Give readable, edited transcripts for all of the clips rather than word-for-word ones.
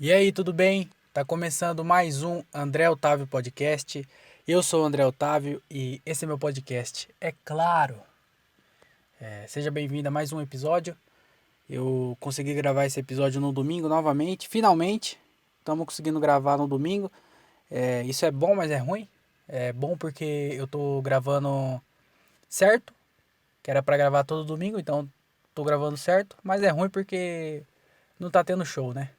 E aí, tudo bem? Tá começando mais um André Otávio Podcast. Eu sou o André Otávio e esse é meu podcast. É claro. Seja bem-vindo a mais um episódio. Eu consegui gravar esse episódio no domingo novamente, finalmente. Estamos conseguindo gravar no domingo. Isso é bom, mas é ruim. É bom porque eu tô gravando certo, que era pra gravar todo domingo, então tô gravando certo. Mas é ruim porque não tá tendo show, né?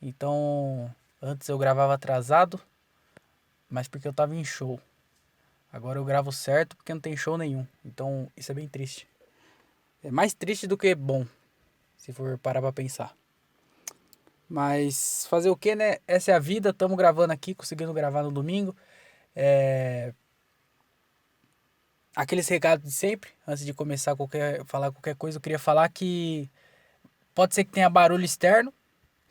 Então, antes eu gravava atrasado, mas porque eu tava em show. Agora eu gravo certo porque não tem show nenhum. Então isso é bem triste. É mais triste do que bom, se for parar pra pensar. Mas fazer o que, né? Essa é a vida. Tamo gravando aqui, conseguindo gravar no domingo. É... Aqueles recados de sempre. Antes de começar falar qualquer coisa, eu queria falar que pode ser que tenha barulho externo.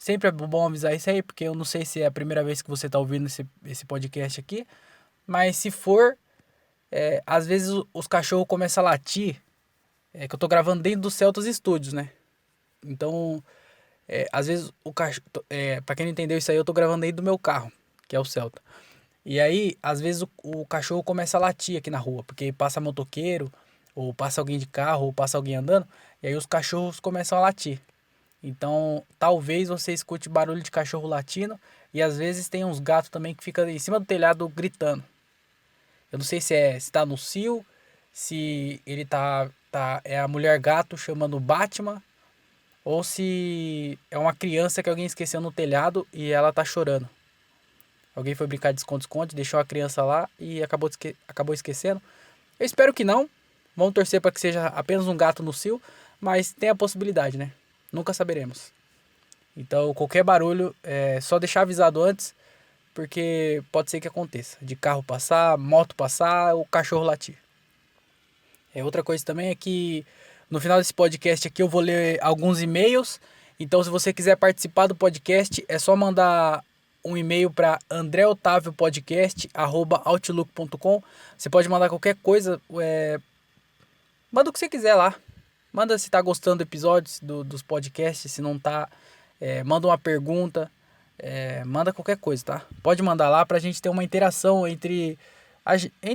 Sempre é bom avisar isso aí, porque eu não sei se é a primeira vez que você tá ouvindo esse podcast aqui. Mas se for, às vezes os cachorros começam a latir. É que eu tô gravando dentro do Celtas Studios, né? Então, às vezes o cachorro. Pra quem não entendeu isso aí, eu tô gravando dentro do meu carro, que é o Celta. E aí, às vezes o cachorro começa a latir aqui na rua, porque passa motoqueiro, ou passa alguém de carro, ou passa alguém andando, e aí os cachorros começam a latir. Então, talvez você escute barulho de cachorro latindo, e às vezes tem uns gatos também que ficam em cima do telhado gritando. Eu não sei se tá no cio, se ele é a mulher gato chamando o Batman, ou se é uma criança que alguém esqueceu no telhado e ela tá chorando. Alguém foi brincar de esconde-esconde, deixou a criança lá e acabou esquecendo. Eu espero que não. Vamos torcer para que seja apenas um gato no cio, mas tem a possibilidade, né? Nunca saberemos. Então, qualquer barulho, é só deixar avisado antes, porque pode ser que aconteça. De carro passar, moto passar, o cachorro latir. Outra coisa também é que no final desse podcast aqui eu vou ler alguns e-mails. Então, se você quiser participar do podcast, é só mandar um e-mail para andreotaviopodcast@outlook.com. Você pode mandar qualquer coisa, manda o que você quiser lá. Manda se tá gostando do episódio, dos podcasts, se não tá, manda uma pergunta, manda qualquer coisa, tá? Pode mandar lá pra gente ter uma interação entre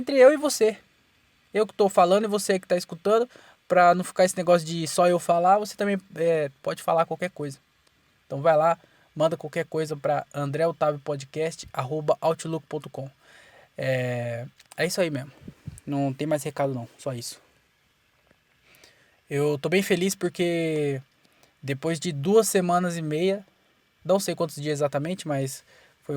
eu e você. Eu que tô falando e você que tá escutando, pra não ficar esse negócio de só eu falar, você também pode falar qualquer coisa. Então vai lá, manda qualquer coisa para andreotaviopodcast@outlook.com. É isso aí mesmo. Não tem mais recado não, só isso. Eu tô bem feliz porque depois de 2 semanas e meia, não sei quantos dias exatamente, mas foi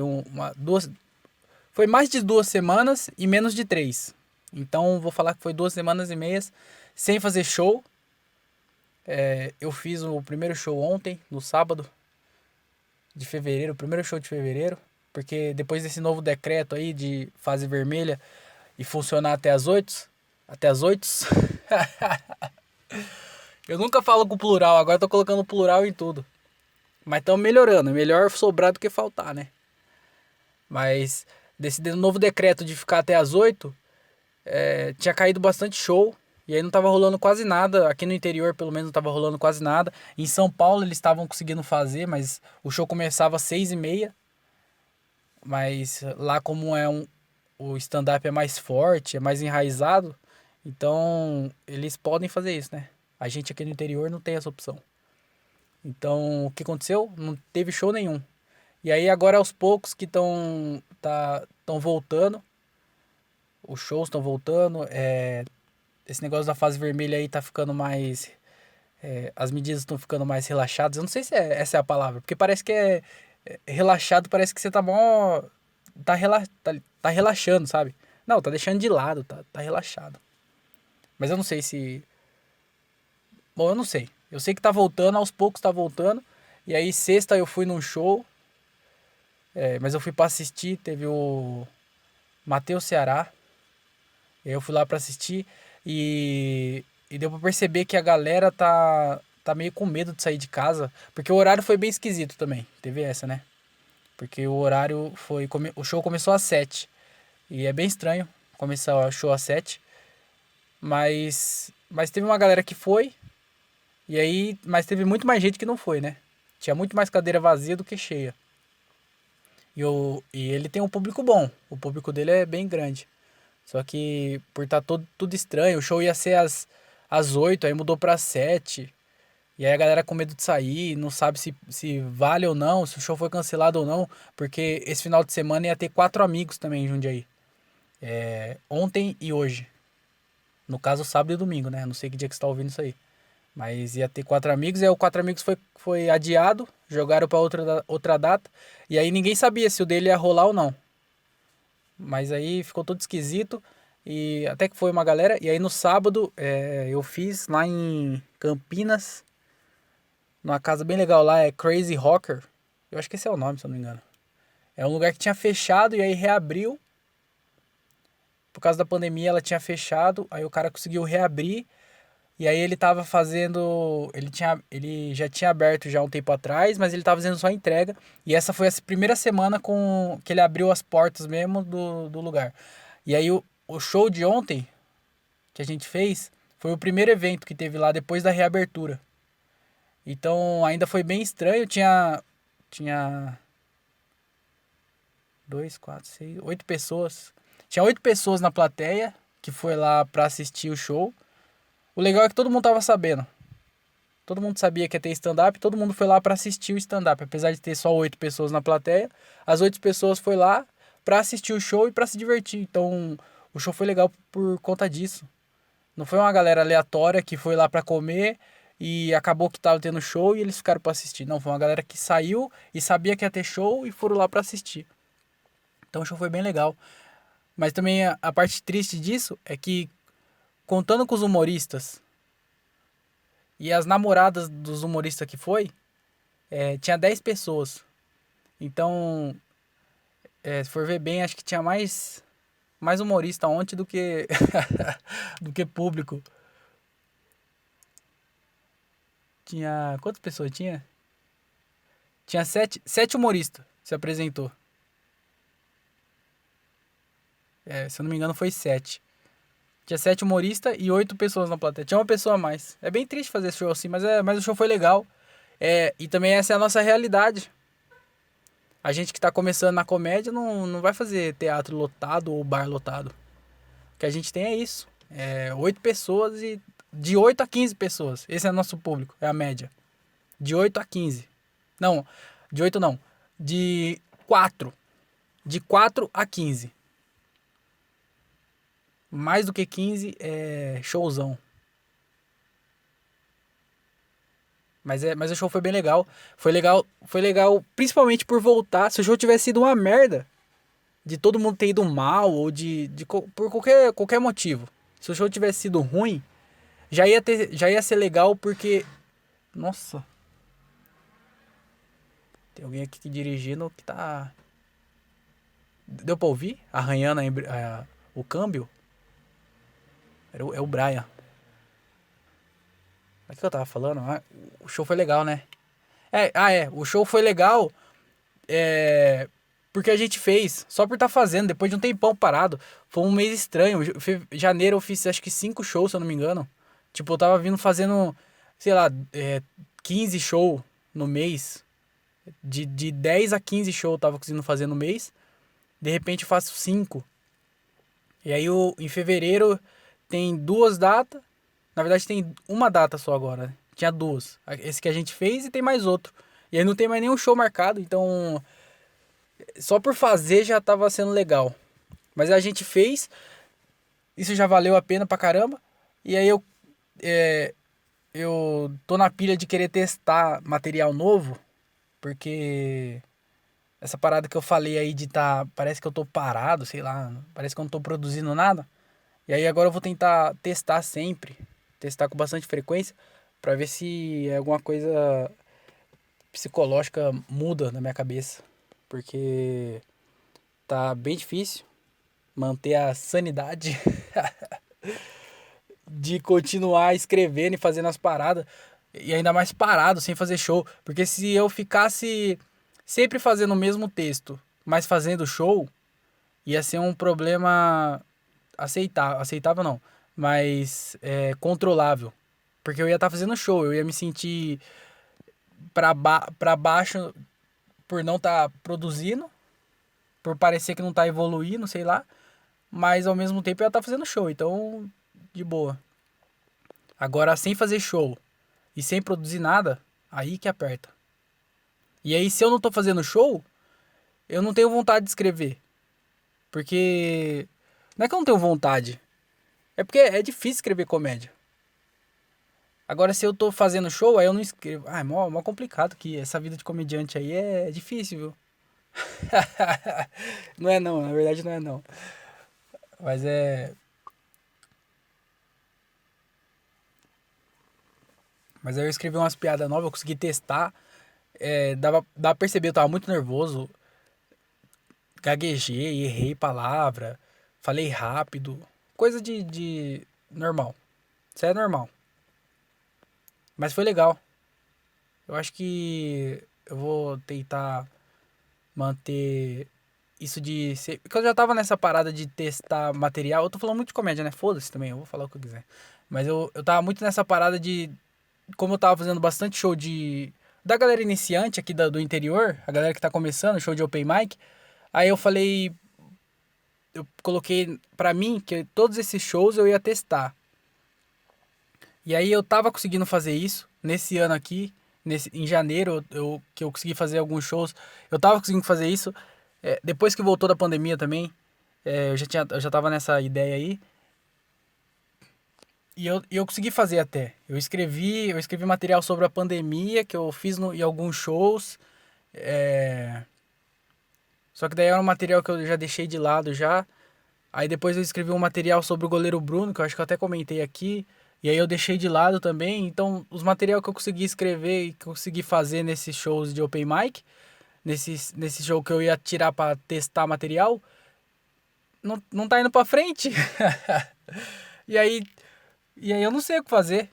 foi mais de 2 semanas e menos de 3. Então vou falar que foi 2 semanas e meias sem fazer show. Eu fiz o primeiro show ontem, no sábado de fevereiro, o primeiro show de fevereiro, porque depois desse novo decreto aí de fase vermelha e funcionar até as 8, eu nunca falo com plural, agora eu tô colocando plural em tudo. Mas estamos melhorando, é melhor sobrar do que faltar, né? Mas desse novo decreto de ficar até as 8, tinha caído bastante show. E aí não tava rolando quase nada. Aqui no interior, pelo menos, não tava rolando quase nada. Em São Paulo eles estavam conseguindo fazer, mas o show começava às 6h30. Mas lá como o stand-up é mais forte, é mais enraizado, então eles podem fazer isso, né? A gente aqui no interior não tem essa opção. Então o que aconteceu? Não teve show nenhum. E aí agora aos poucos que estão voltando, os shows estão voltando, esse negócio da fase vermelha aí tá ficando mais, as medidas estão ficando mais relaxadas. Eu não sei se essa é a palavra, porque parece que relaxado, parece que você tá mó, tá relaxando, sabe? Não, tá deixando de lado, tá relaxado. Mas eu não sei se, bom, eu não sei. Eu sei que tá voltando, aos poucos tá voltando. E aí sexta eu fui num show, mas eu fui pra assistir, teve o Matheus Ceará. E aí eu fui lá pra assistir e deu pra perceber que a galera tá meio com medo de sair de casa, porque o horário foi bem esquisito também. Teve essa, né? Porque o horário o show começou às 7. E é bem estranho começar o show às 7. Mas teve uma galera que foi. E aí, mas teve muito mais gente que não foi, né? Tinha muito mais cadeira vazia do que cheia. E ele tem um público bom. O público dele é bem grande. Só que por estar tudo estranho, o show ia ser às 8, aí mudou para 7. E aí a galera com medo de sair, não sabe se vale ou não, se o show foi cancelado ou não. Porque esse final de semana ia ter 4 amigos também em Jundiaí. Ontem e hoje. No caso, sábado e domingo, né? Não sei que dia que você tá ouvindo isso aí. Mas ia ter 4 amigos, e aí o 4 amigos foi adiado, jogaram pra outra data. E aí ninguém sabia se o dele ia rolar ou não. Mas aí ficou tudo esquisito. E até que foi uma galera. E aí no sábado eu fiz lá em Campinas, numa casa bem legal lá, é Crazy Rocker. Eu acho que esse é o nome, se eu não me engano. É um lugar que tinha fechado e aí reabriu. Por causa da pandemia ela tinha fechado, aí o cara conseguiu reabrir. E aí ele tava fazendo. Ele já tinha aberto já um tempo atrás, mas ele tava fazendo só entrega. E essa foi a primeira semana com que ele abriu as portas mesmo do lugar. E aí o show de ontem, que a gente fez, foi o primeiro evento que teve lá depois da reabertura. Então ainda foi bem estranho. Tinha 2, 4, 6, 8 pessoas. Tinha 8 pessoas na plateia que foi lá pra assistir o show. O legal é que todo mundo tava sabendo. Todo mundo sabia que ia ter stand-up, todo mundo foi lá pra assistir o stand-up. Apesar de ter só 8 pessoas na plateia, as 8 pessoas foi lá pra assistir o show e pra se divertir. Então, o show foi legal por conta disso. Não foi uma galera aleatória que foi lá pra comer e acabou que tava tendo show e eles ficaram pra assistir. Não, foi uma galera que saiu e sabia que ia ter show e foram lá pra assistir. Então, o show foi bem legal. Mas também a parte triste disso é que, contando com os humoristas e as namoradas dos humoristas que foi, tinha 10 pessoas. Então, se for ver bem, acho que tinha mais humorista ontem do que do que público. Tinha. Quantas pessoas tinha? Tinha sete humoristas se apresentou. Se eu não me engano, foi 7. Tinha 7 humoristas e 8 pessoas na plateia. Tinha uma pessoa a mais. É bem triste fazer show assim, mas o show foi legal. E também essa é a nossa realidade. A gente que tá começando na comédia não vai fazer teatro lotado ou bar lotado. O que a gente tem é isso. 8 pessoas e de 8 a 15 pessoas. Esse é o nosso público, é a média. De 8 a 15. Não, de 8 não. De 4. De 4 a 15. Mais do que 15 é showzão. Mas o show foi bem legal. Foi legal principalmente por voltar. Se o show tivesse sido uma merda, de todo mundo ter ido mal ou por qualquer motivo. Se o show tivesse sido ruim, já ia ser legal porque, nossa, tem alguém aqui dirigindo que tá, deu pra ouvir? Arranhando o câmbio. É o Brian. O que eu tava falando? O show foi legal, né? O show foi legal. Porque a gente fez, só por estar fazendo, depois de um tempão parado. Foi um mês estranho. Janeiro eu fiz acho que 5 shows, se eu não me engano. Tipo, eu tava vindo fazendo, sei lá, 15 shows no mês. De 10 a 15 shows eu tava conseguindo fazer no mês. De repente eu faço 5. E aí em fevereiro tem 2 datas. Na verdade tem uma data só agora, né? Tinha 2. Esse que a gente fez e tem mais outro. E aí não tem mais nenhum show marcado, então só por fazer já tava sendo legal. Mas a gente fez, isso já valeu a pena pra caramba. E aí eu tô na pilha de querer testar material novo, porque essa parada que eu falei aí de parece que eu tô parado, sei lá, parece que eu não tô produzindo nada. E aí agora eu vou tentar testar sempre, testar com bastante frequência, pra ver se alguma coisa psicológica muda na minha cabeça. Porque tá bem difícil manter a sanidade de continuar escrevendo e fazendo as paradas. E ainda mais parado, sem fazer show. Porque se eu ficasse sempre fazendo o mesmo texto, mas fazendo show, ia ser um problema aceitável não, mas controlável. Porque eu ia estar fazendo show, eu ia me sentir pra baixo por não estar produzindo, por parecer que não tá evoluindo, sei lá. Mas ao mesmo tempo ela tá fazendo show, então de boa. Agora, sem fazer show e sem produzir nada, aí que aperta. E aí, se eu não tô fazendo show, eu não tenho vontade de escrever. Porque. Não é que eu não tenho vontade. É porque é difícil escrever comédia. Agora, se eu tô fazendo show, aí eu não escrevo. Ah, é mó complicado que essa vida de comediante aí é difícil, viu? Não é não, na verdade não é não. Mas é. Mas aí eu escrevi umas piadas novas, eu consegui testar. Dava pra perceber, eu tava muito nervoso. Gaguejei, errei palavra, falei rápido. Coisa de normal. Isso é normal. Mas foi legal. Eu acho que eu vou tentar manter isso de ser. Porque eu já tava nessa parada de testar material. Eu tô falando muito de comédia, né? Foda-se também, eu vou falar o que eu quiser. Mas eu tava muito nessa parada de. Como eu tava fazendo bastante show de. Da galera iniciante aqui do interior, a galera que tá começando, show de open mic. Aí eu falei. Eu coloquei pra mim que todos esses shows eu ia testar. E aí eu tava conseguindo fazer isso nesse ano aqui, em janeiro, que eu consegui fazer alguns shows. Eu tava conseguindo fazer isso. Depois que voltou da pandemia também, eu já tava nessa ideia aí. E eu consegui fazer até. Eu escrevi material sobre a pandemia que eu fiz em alguns shows. É, Só que daí era um material que eu já deixei de lado já. Aí depois eu escrevi um material sobre o goleiro Bruno, que eu acho que eu até comentei aqui. E aí eu deixei de lado também. Então, os materiais que eu consegui escrever e que eu consegui fazer nesses shows de open mic, nesse show que eu ia tirar pra testar material, não tá indo pra frente. E aí, e aí eu não sei o que fazer,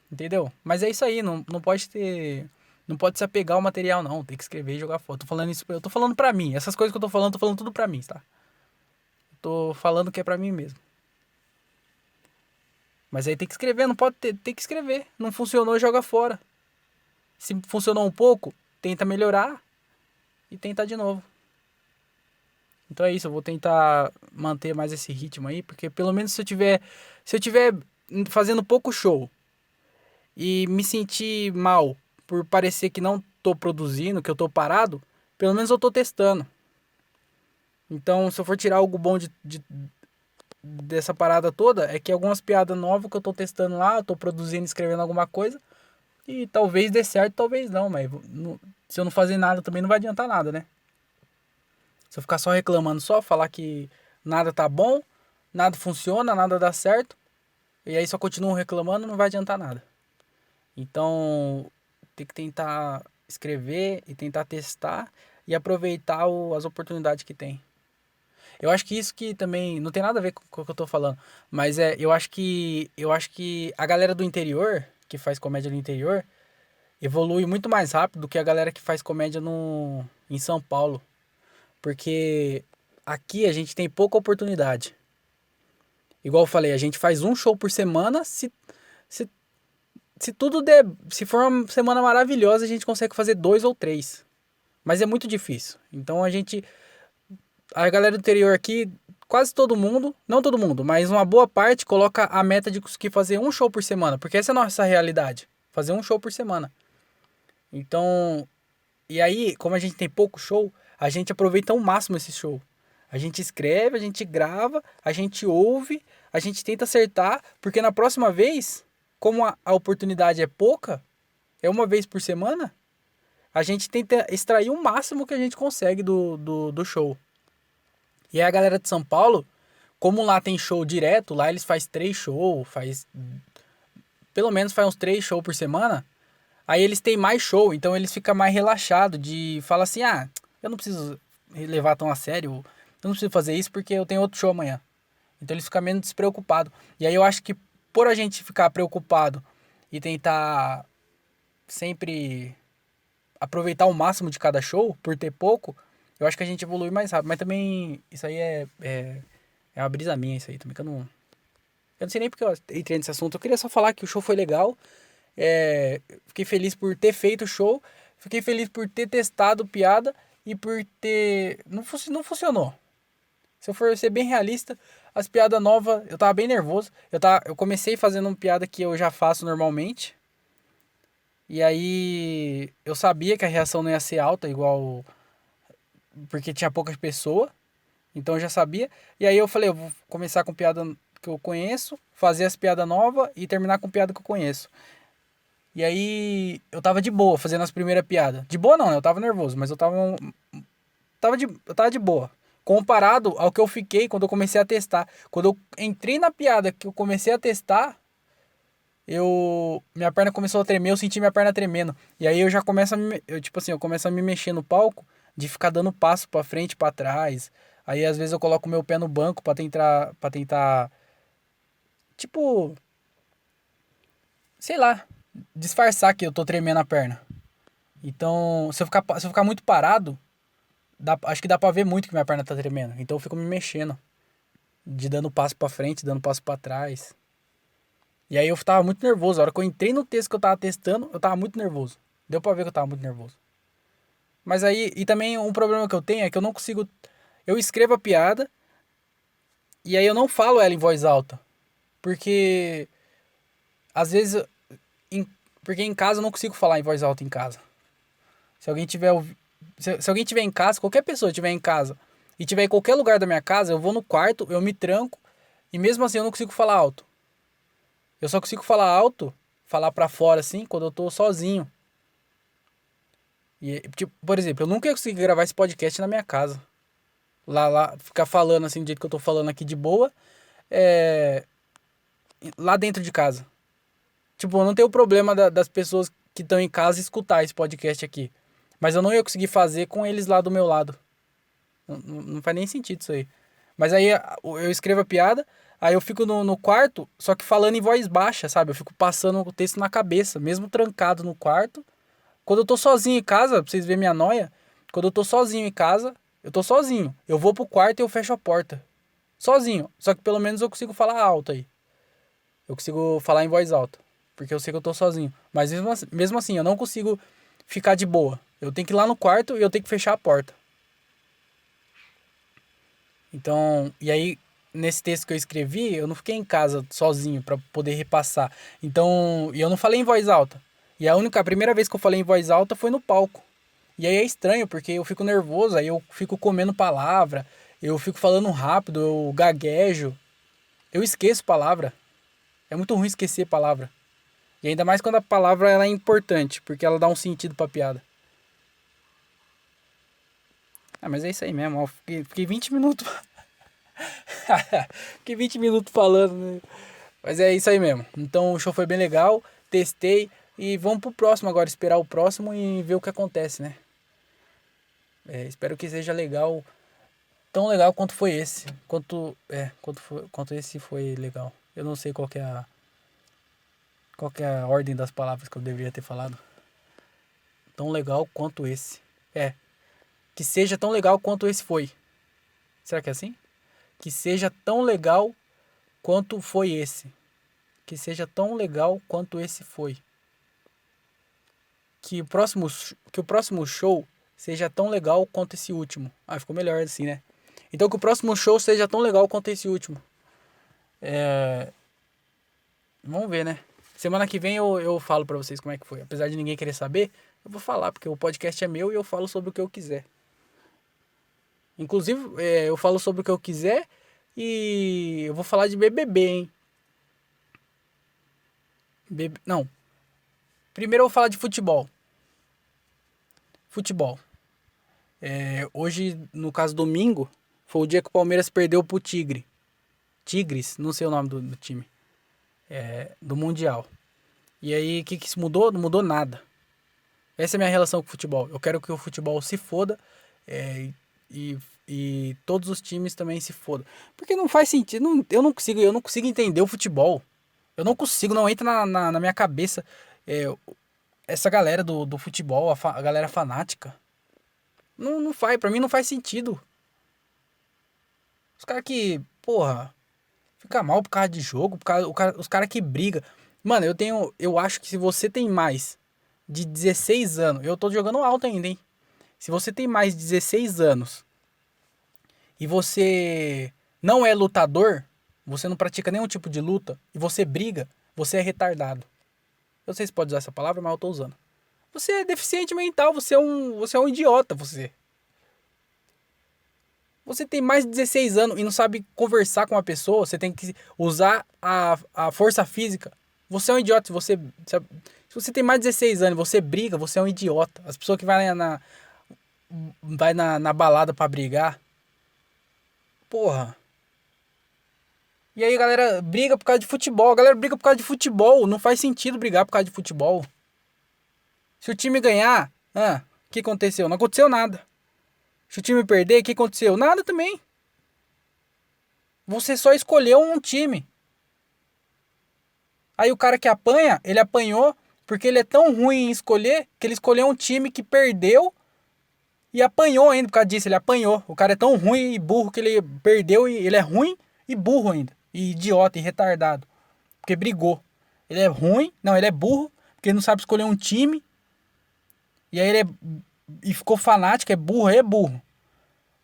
entendeu? Mas é isso aí, não pode ter. Não pode se apegar ao material, não. Tem que escrever e jogar fora. Tô falando isso, eu tô falando pra mim. Essas coisas que tô falando tudo pra mim, tá? Tô falando que é pra mim mesmo. Mas aí tem que escrever, não pode ter, tem que escrever. Não funcionou, joga fora. Se funcionou um pouco, tenta melhorar e tenta de novo. Então é isso, eu vou tentar manter mais esse ritmo aí, porque pelo menos se eu tiver fazendo pouco show e me sentir mal por parecer que não tô produzindo, que eu tô parado, pelo menos eu tô testando. Então, se eu for tirar algo bom dessa parada toda, é que algumas piadas novas que eu tô testando lá, eu tô produzindo, escrevendo alguma coisa, e talvez dê certo, talvez não, mas se eu não fazer nada também não vai adiantar nada, né? Se eu ficar só reclamando, só falar que nada tá bom, nada funciona, nada dá certo, e aí só continuo reclamando, não vai adiantar nada. Então, tem que tentar escrever e tentar testar e aproveitar as oportunidades que tem. Eu acho que isso que também não tem nada a ver com o que eu tô falando, mas eu acho que a galera do interior, que faz comédia no interior, evolui muito mais rápido do que a galera que faz comédia no em São Paulo, porque aqui a gente tem pouca oportunidade. Igual eu falei, a gente faz um show por semana, se, se tudo der, se for uma semana maravilhosa, a gente consegue fazer dois ou três. Mas é muito difícil. Então a galera do interior aqui, quase todo mundo, não todo mundo, mas uma boa parte coloca a meta de conseguir fazer um show por semana, porque essa é a nossa realidade, fazer um show por semana. Então, e aí, como a gente tem pouco show, a gente aproveita ao máximo esse show. A gente escreve, a gente grava, a gente ouve, a gente tenta acertar, porque na próxima vez, como a oportunidade é pouca, é uma vez por semana, a gente tenta extrair o máximo que a gente consegue do show. E aí a galera de São Paulo, como lá tem show direto, lá eles fazem 3 shows, pelo menos faz uns 3 shows por semana. Aí eles têm mais show, então eles ficam mais relaxados de falar assim, eu não preciso levar tão a sério, eu não preciso fazer isso porque eu tenho outro show amanhã. Então eles ficam menos despreocupados. E aí eu acho que por a gente ficar preocupado e tentar sempre aproveitar o máximo de cada show, por ter pouco, eu acho que a gente evolui mais rápido. Mas também isso aí é uma brisa minha isso aí também, que eu não sei nem porque eu entrei nesse assunto. Eu queria só falar que o show foi legal Fiquei feliz por ter feito o show. Fiquei feliz por ter testado piada e por ter... Não funcionou. Se eu for ser bem realista, as piadas novas, eu tava bem nervoso. Eu comecei fazendo uma piada que eu já faço normalmente. E aí eu sabia que a reação não ia ser alta, igual... Porque tinha poucas pessoas. Então eu já sabia. E aí eu falei, eu vou começar com piada que eu conheço, fazer as piadas novas e terminar com piada que eu conheço. E aí eu tava de boa fazendo as primeiras piadas. De boa não, né? Eu tava nervoso, mas eu tava de boa. Comparado ao que eu fiquei quando eu comecei a testar. Quando eu entrei na piada que eu comecei a testar, minha perna começou a tremer, eu senti minha perna tremendo. E aí eu já começo eu começo a me mexer no palco, de ficar dando passo pra frente, pra trás. Aí às vezes eu coloco meu pé no banco para tentar tipo, sei lá, disfarçar que eu tô tremendo a perna. Então, se eu ficar muito parado, acho que dá pra ver muito que minha perna tá tremendo. Então eu fico me mexendo, de dando passo pra frente, dando passo pra trás. E aí eu tava muito nervoso. A hora que eu entrei no texto que eu tava testando, eu tava muito nervoso. Deu pra ver que eu tava muito nervoso. Mas aí, e também um problema que eu tenho é que eu não consigo. Eu escrevo a piada e aí eu não falo ela em voz alta. Porque, às vezes, em, porque em casa eu não consigo falar em voz alta em casa. Se alguém tiver, se alguém tiver em casa, qualquer pessoa tiver em casa e tiver em qualquer lugar da minha casa, eu vou no quarto, eu me tranco e mesmo assim eu não consigo falar alto. Eu só consigo falar alto, falar pra fora assim, quando eu tô sozinho. E, tipo, por exemplo, eu nunca ia conseguir gravar esse podcast na minha casa. Lá, ficar falando assim do jeito que eu tô falando aqui de boa, é, lá dentro de casa. Tipo, eu não tenho problema das pessoas que estão em casa escutar esse podcast aqui. Mas eu não ia conseguir fazer com eles lá do meu lado. Não faz nem sentido isso aí. Mas aí eu escrevo a piada, aí eu fico no quarto, só que falando em voz baixa, sabe? Eu fico passando o texto na cabeça, mesmo trancado no quarto. Quando eu tô sozinho em casa, pra vocês verem minha noia, quando eu tô sozinho em casa, eu tô sozinho. Eu vou pro quarto e eu fecho a porta. Sozinho. Só que pelo menos eu consigo falar alto aí. Eu consigo falar em voz alta. Porque eu sei que eu tô sozinho. Mas mesmo assim, eu não consigo ficar de boa. Eu tenho que ir lá no quarto e eu tenho que fechar a porta. Então, e aí, nesse texto que eu escrevi, eu não fiquei em casa sozinho pra poder repassar. Então, e eu não falei em voz alta. E a primeira vez que eu falei em voz alta foi no palco. E aí é estranho, porque eu fico nervoso, aí eu fico comendo palavra, eu fico falando rápido, eu gaguejo, eu esqueço palavra. É muito ruim esquecer palavra. E ainda mais quando a palavra ela é importante, porque ela dá um sentido pra piada. Ah, mas é isso aí mesmo, ó. Fiquei 20 minutos. Fiquei 20 minutos falando, né? Mas é isso aí mesmo. Então o show foi bem legal, testei e vamos pro próximo agora, esperar o próximo e ver o que acontece, né? Espero que seja legal, tão legal quanto foi esse. Quanto esse foi legal. Eu não sei qual que é a ordem das palavras que eu deveria ter falado. Tão legal quanto esse. Que seja tão legal quanto esse foi. Será que é assim? Que seja tão legal quanto foi esse. Que seja tão legal quanto esse foi. Que o próximo show seja tão legal quanto esse último. Ah, ficou melhor assim, né? Então que o próximo show seja tão legal quanto esse último. Vamos ver, né? Semana que vem eu falo pra vocês como é que foi. Apesar de ninguém querer saber, eu vou falar, porque o podcast é meu e eu falo sobre o que eu quiser. Inclusive, eu falo sobre o que eu quiser e eu vou falar de BBB, hein? Não. Primeiro eu vou falar de futebol. Futebol. Hoje, no caso domingo, foi o dia que o Palmeiras perdeu pro Tigre. Tigres, não sei o nome do time. Do Mundial. E aí, o que se mudou? Não mudou nada. Essa é a minha relação com o futebol. Eu quero que o futebol se foda e todos os times também se fodam. Porque não faz sentido. Eu não consigo entender o futebol. Eu não consigo, não entra na minha cabeça essa galera do futebol, a galera fanática. Não faz, pra mim não faz sentido. Os caras que, porra, fica mal por causa de jogo, os caras que briga. Mano, eu acho que se você tem mais de 16 anos, eu tô jogando alto ainda, hein? Se você tem mais de 16 anos e você não é lutador, você não pratica nenhum tipo de luta e você briga, você é retardado. Eu não sei se pode usar essa palavra, mas eu tô usando. Você é deficiente mental, você é um idiota, você. Você tem mais de 16 anos e não sabe conversar com uma pessoa, você tem que usar a força física. Você é um idiota. Se você tem mais de 16 anos e você briga, você é um idiota. As pessoas que vai na balada pra brigar. Porra. E aí a galera briga por causa de futebol. A galera briga por causa de futebol. Não faz sentido brigar por causa de futebol. Se o time ganhar, o que aconteceu? Não aconteceu nada. Se o time perder, o que aconteceu? Nada também. Você só escolheu um time. Aí o cara que apanha, ele apanhou porque ele é tão ruim em escolher que ele escolheu um time que perdeu e apanhou ainda por causa disso. Ele apanhou. O cara é tão ruim e burro que ele perdeu e ele é ruim e burro ainda. E idiota e retardado. Porque brigou. Ele é ruim, não, ele é burro porque ele não sabe escolher um time. E aí e ficou fanático, é burro, aí é burro.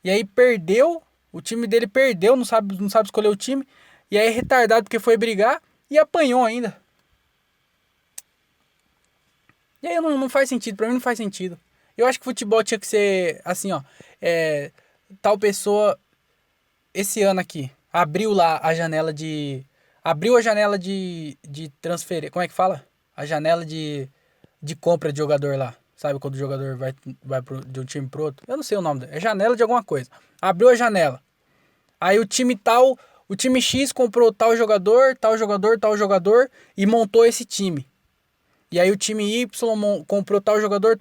E aí perdeu, o time dele perdeu, não sabe escolher o time. E aí é retardado porque foi brigar e apanhou ainda. E aí não faz sentido, pra mim não faz sentido. Eu acho que futebol tinha que ser assim, ó. Tal pessoa, esse ano aqui, abriu lá a janela de... Abriu a janela de transferência, como é que fala? A janela de compra de jogador lá. Sabe quando o jogador vai de um time pro outro? Eu não sei o nome dele. É janela de alguma coisa. Abriu a janela. Aí o time tal, o time X comprou tal jogador, tal jogador, tal jogador e montou esse time. E aí o time Y comprou tal jogador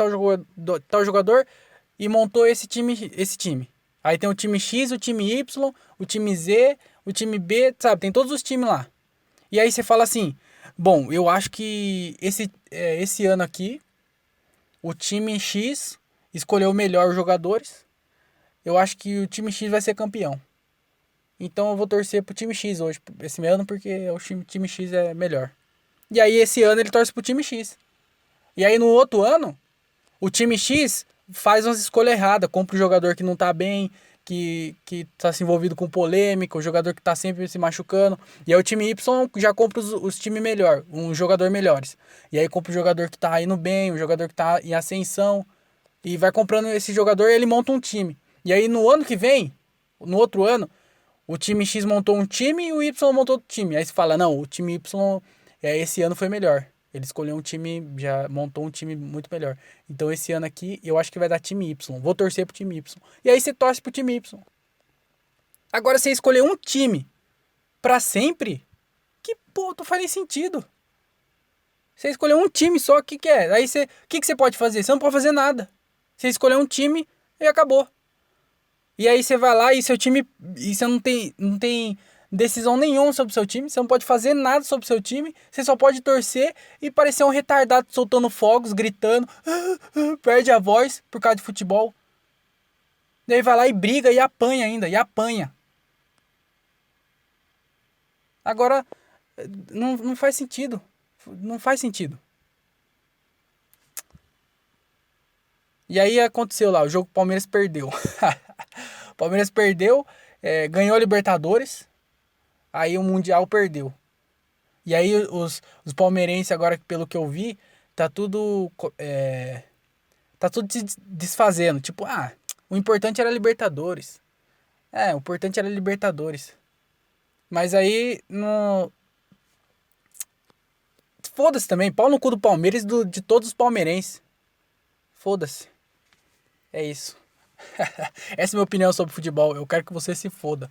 e montou esse time. Aí tem o time X, o time Y, o time Z, o time B, sabe? Tem todos os times lá. E aí você fala assim, bom, eu acho que esse ano aqui o time X escolheu melhor os jogadores. Eu acho que o time X vai ser campeão. Então eu vou torcer pro time X hoje, esse ano, porque o time X é melhor. E aí esse ano ele torce pro time X. E aí no outro ano, o time X faz umas escolhas erradas, compra um jogador que não tá bem, que tá se envolvido com polêmica, o jogador que tá sempre se machucando. E aí o time Y já compra os times melhor, um jogador melhores. E aí compra o jogador que tá indo bem, o jogador que tá em ascensão. E vai comprando esse jogador e ele monta um time. E aí no ano que vem, no outro ano, o time X montou um time e o Y montou outro time. Aí você fala, não, o time Y esse ano foi melhor. Ele escolheu um time, já montou um time muito melhor. Então esse ano aqui eu acho que vai dar time Y. Vou torcer pro time Y. E aí você torce pro time Y. Agora você escolher um time pra sempre, que pô, não faz nem sentido. Você escolheu um time só, o que é? Aí o que você pode fazer? Você não pode fazer nada. Você escolheu um time e acabou. E aí você vai lá e seu time. E você não tem decisão nenhuma sobre o seu time. Você não pode fazer nada sobre o seu time. Você só pode torcer e parecer um retardado soltando fogos, gritando. Perde a voz por causa de futebol. Daí vai lá e briga e apanha ainda. E apanha. Agora, não faz sentido. Não faz sentido. E aí aconteceu lá, o jogo Palmeiras perdeu. O Palmeiras perdeu, ganhou a Libertadores, aí o Mundial perdeu. E aí os palmeirenses agora, pelo que eu vi, tá tudo se desfazendo. Tipo, o importante era Libertadores. O importante era Libertadores. Mas aí, no... Foda-se também, pau no cu do Palmeiras e de todos os palmeirenses. Foda-se. É isso. Essa é a minha opinião sobre futebol. Eu quero que você se foda.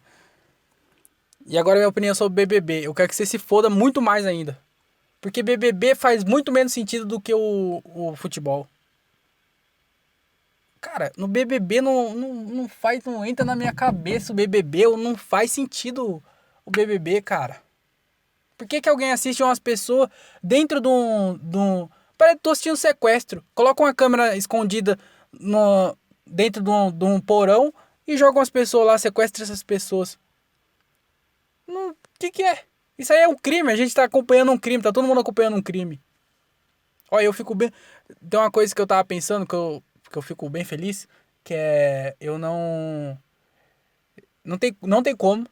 E agora a minha opinião sobre BBB. Eu quero que você se foda muito mais ainda. Porque BBB faz muito menos sentido do que o futebol. Cara, no BBB não entra na minha cabeça o BBB. Não faz sentido o BBB, cara. Por que alguém assiste umas pessoas dentro de um... Parece que tô assistindo um sequestro. Coloca uma câmera escondida dentro de um porão e joga umas pessoas lá, sequestra essas pessoas. O que é? Isso aí é um crime, a gente tá acompanhando um crime, tá todo mundo acompanhando um crime. Olha, eu fico bem... Tem uma coisa que eu tava pensando que eu fico bem feliz, que é eu não... Não tem como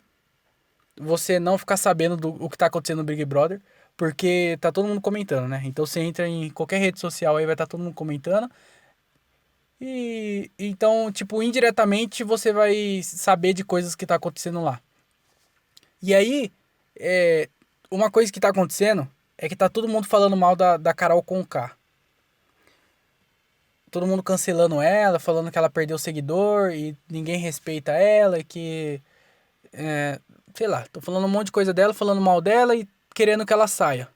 você não ficar sabendo do o que tá acontecendo no Big Brother, porque tá todo mundo comentando, né? Então você entra em qualquer rede social aí, vai estar todo mundo comentando. E então, tipo, indiretamente você vai saber de coisas que tá acontecendo lá. E aí, é, uma coisa que tá acontecendo é que tá todo mundo falando mal da Carol Conká. Todo mundo cancelando ela, falando que ela perdeu seguidor e ninguém respeita ela e que, sei lá, tô falando um monte de coisa dela, falando mal dela e querendo que ela saia.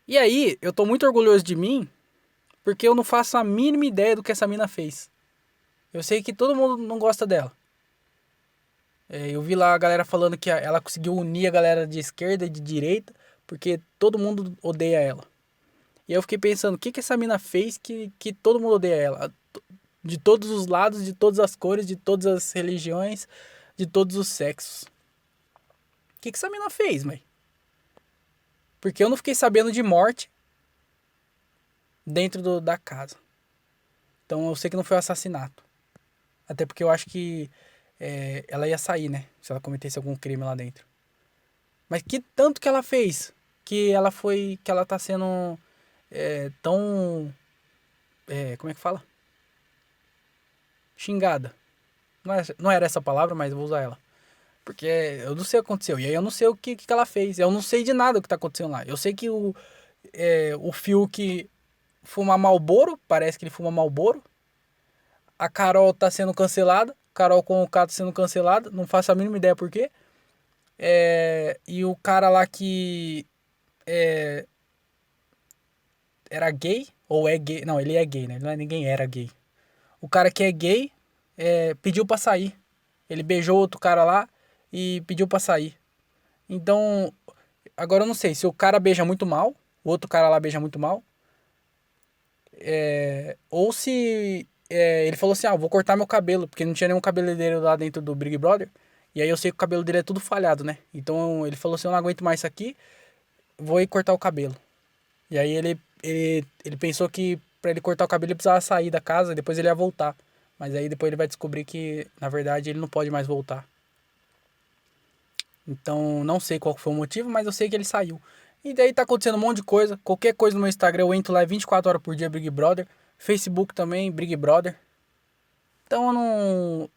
E aí, eu tô muito orgulhoso de mim, porque eu não faço a mínima ideia do que essa mina fez. Eu sei que todo mundo não gosta dela. Eu vi lá a galera falando que ela conseguiu unir a galera de esquerda e de direita, porque todo mundo odeia ela. E aí eu fiquei pensando, o que essa mina fez que todo mundo odeia ela? De todos os lados, de todas as cores, de todas as religiões, de todos os sexos. O que essa mina fez, mãe? Porque eu não fiquei sabendo de morte dentro da casa. Então eu sei que não foi um assassinato. Até porque eu acho que ela ia sair, né? Se ela cometesse algum crime lá dentro. Mas que tanto que ela fez que ela foi. Que ela tá sendo tão. Como é que fala? Xingada. Não era essa palavra, mas eu vou usar ela. Porque eu não sei o que aconteceu. E aí eu não sei o que ela fez. Eu não sei de nada o que tá acontecendo lá. Eu sei que o Fiuk fuma Marlboro. Parece que ele fuma Marlboro. A Carol tá sendo cancelada. Carol com o K tá sendo cancelada. Não faço a mínima ideia por quê. E o cara lá que era gay. Ou é gay. Não, ele é gay, né? Não é ninguém era gay. O cara que é gay pediu pra sair. Ele beijou outro cara lá e pediu pra sair. Então, agora eu não sei se o cara beija muito mal, o outro cara lá beija muito mal, ou se ele falou assim, vou cortar meu cabelo, porque não tinha nenhum cabeleireiro lá dentro do Big Brother, e aí eu sei que o cabelo dele é tudo falhado, né? Então ele falou assim, eu não aguento mais isso aqui, vou ir cortar o cabelo. E aí ele pensou que pra ele cortar o cabelo ele precisava sair da casa, depois ele ia voltar. Mas aí depois ele vai descobrir que, na verdade, ele não pode mais voltar. Então, não sei qual foi o motivo, mas eu sei que ele saiu. E daí tá acontecendo um monte de coisa. Qualquer coisa no meu Instagram, eu entro lá 24 horas por dia, Big Brother. Facebook também, Big Brother. Então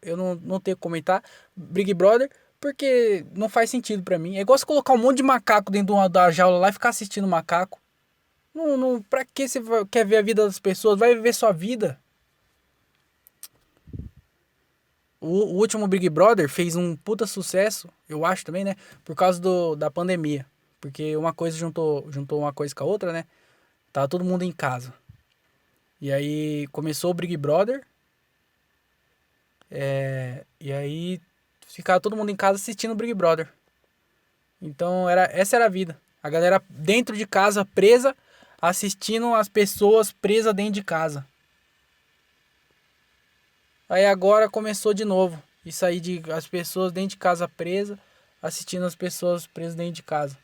eu não tenho que comentar Big Brother, porque não faz sentido pra mim. É igual você colocar um monte de macaco dentro da jaula lá e ficar assistindo macaco. Pra que você quer ver a vida das pessoas? Vai viver sua vida. O último Big Brother fez um puta sucesso, eu acho também, né? Por causa da pandemia. Porque uma coisa juntou uma coisa com a outra, né? Tava todo mundo em casa. E aí começou o Big Brother. E aí ficava todo mundo em casa assistindo o Big Brother. Então essa era a vida. A galera dentro de casa, presa, assistindo as pessoas presas dentro de casa. Aí agora começou de novo. Isso aí de as pessoas dentro de casa presa, assistindo as pessoas presas dentro de casa.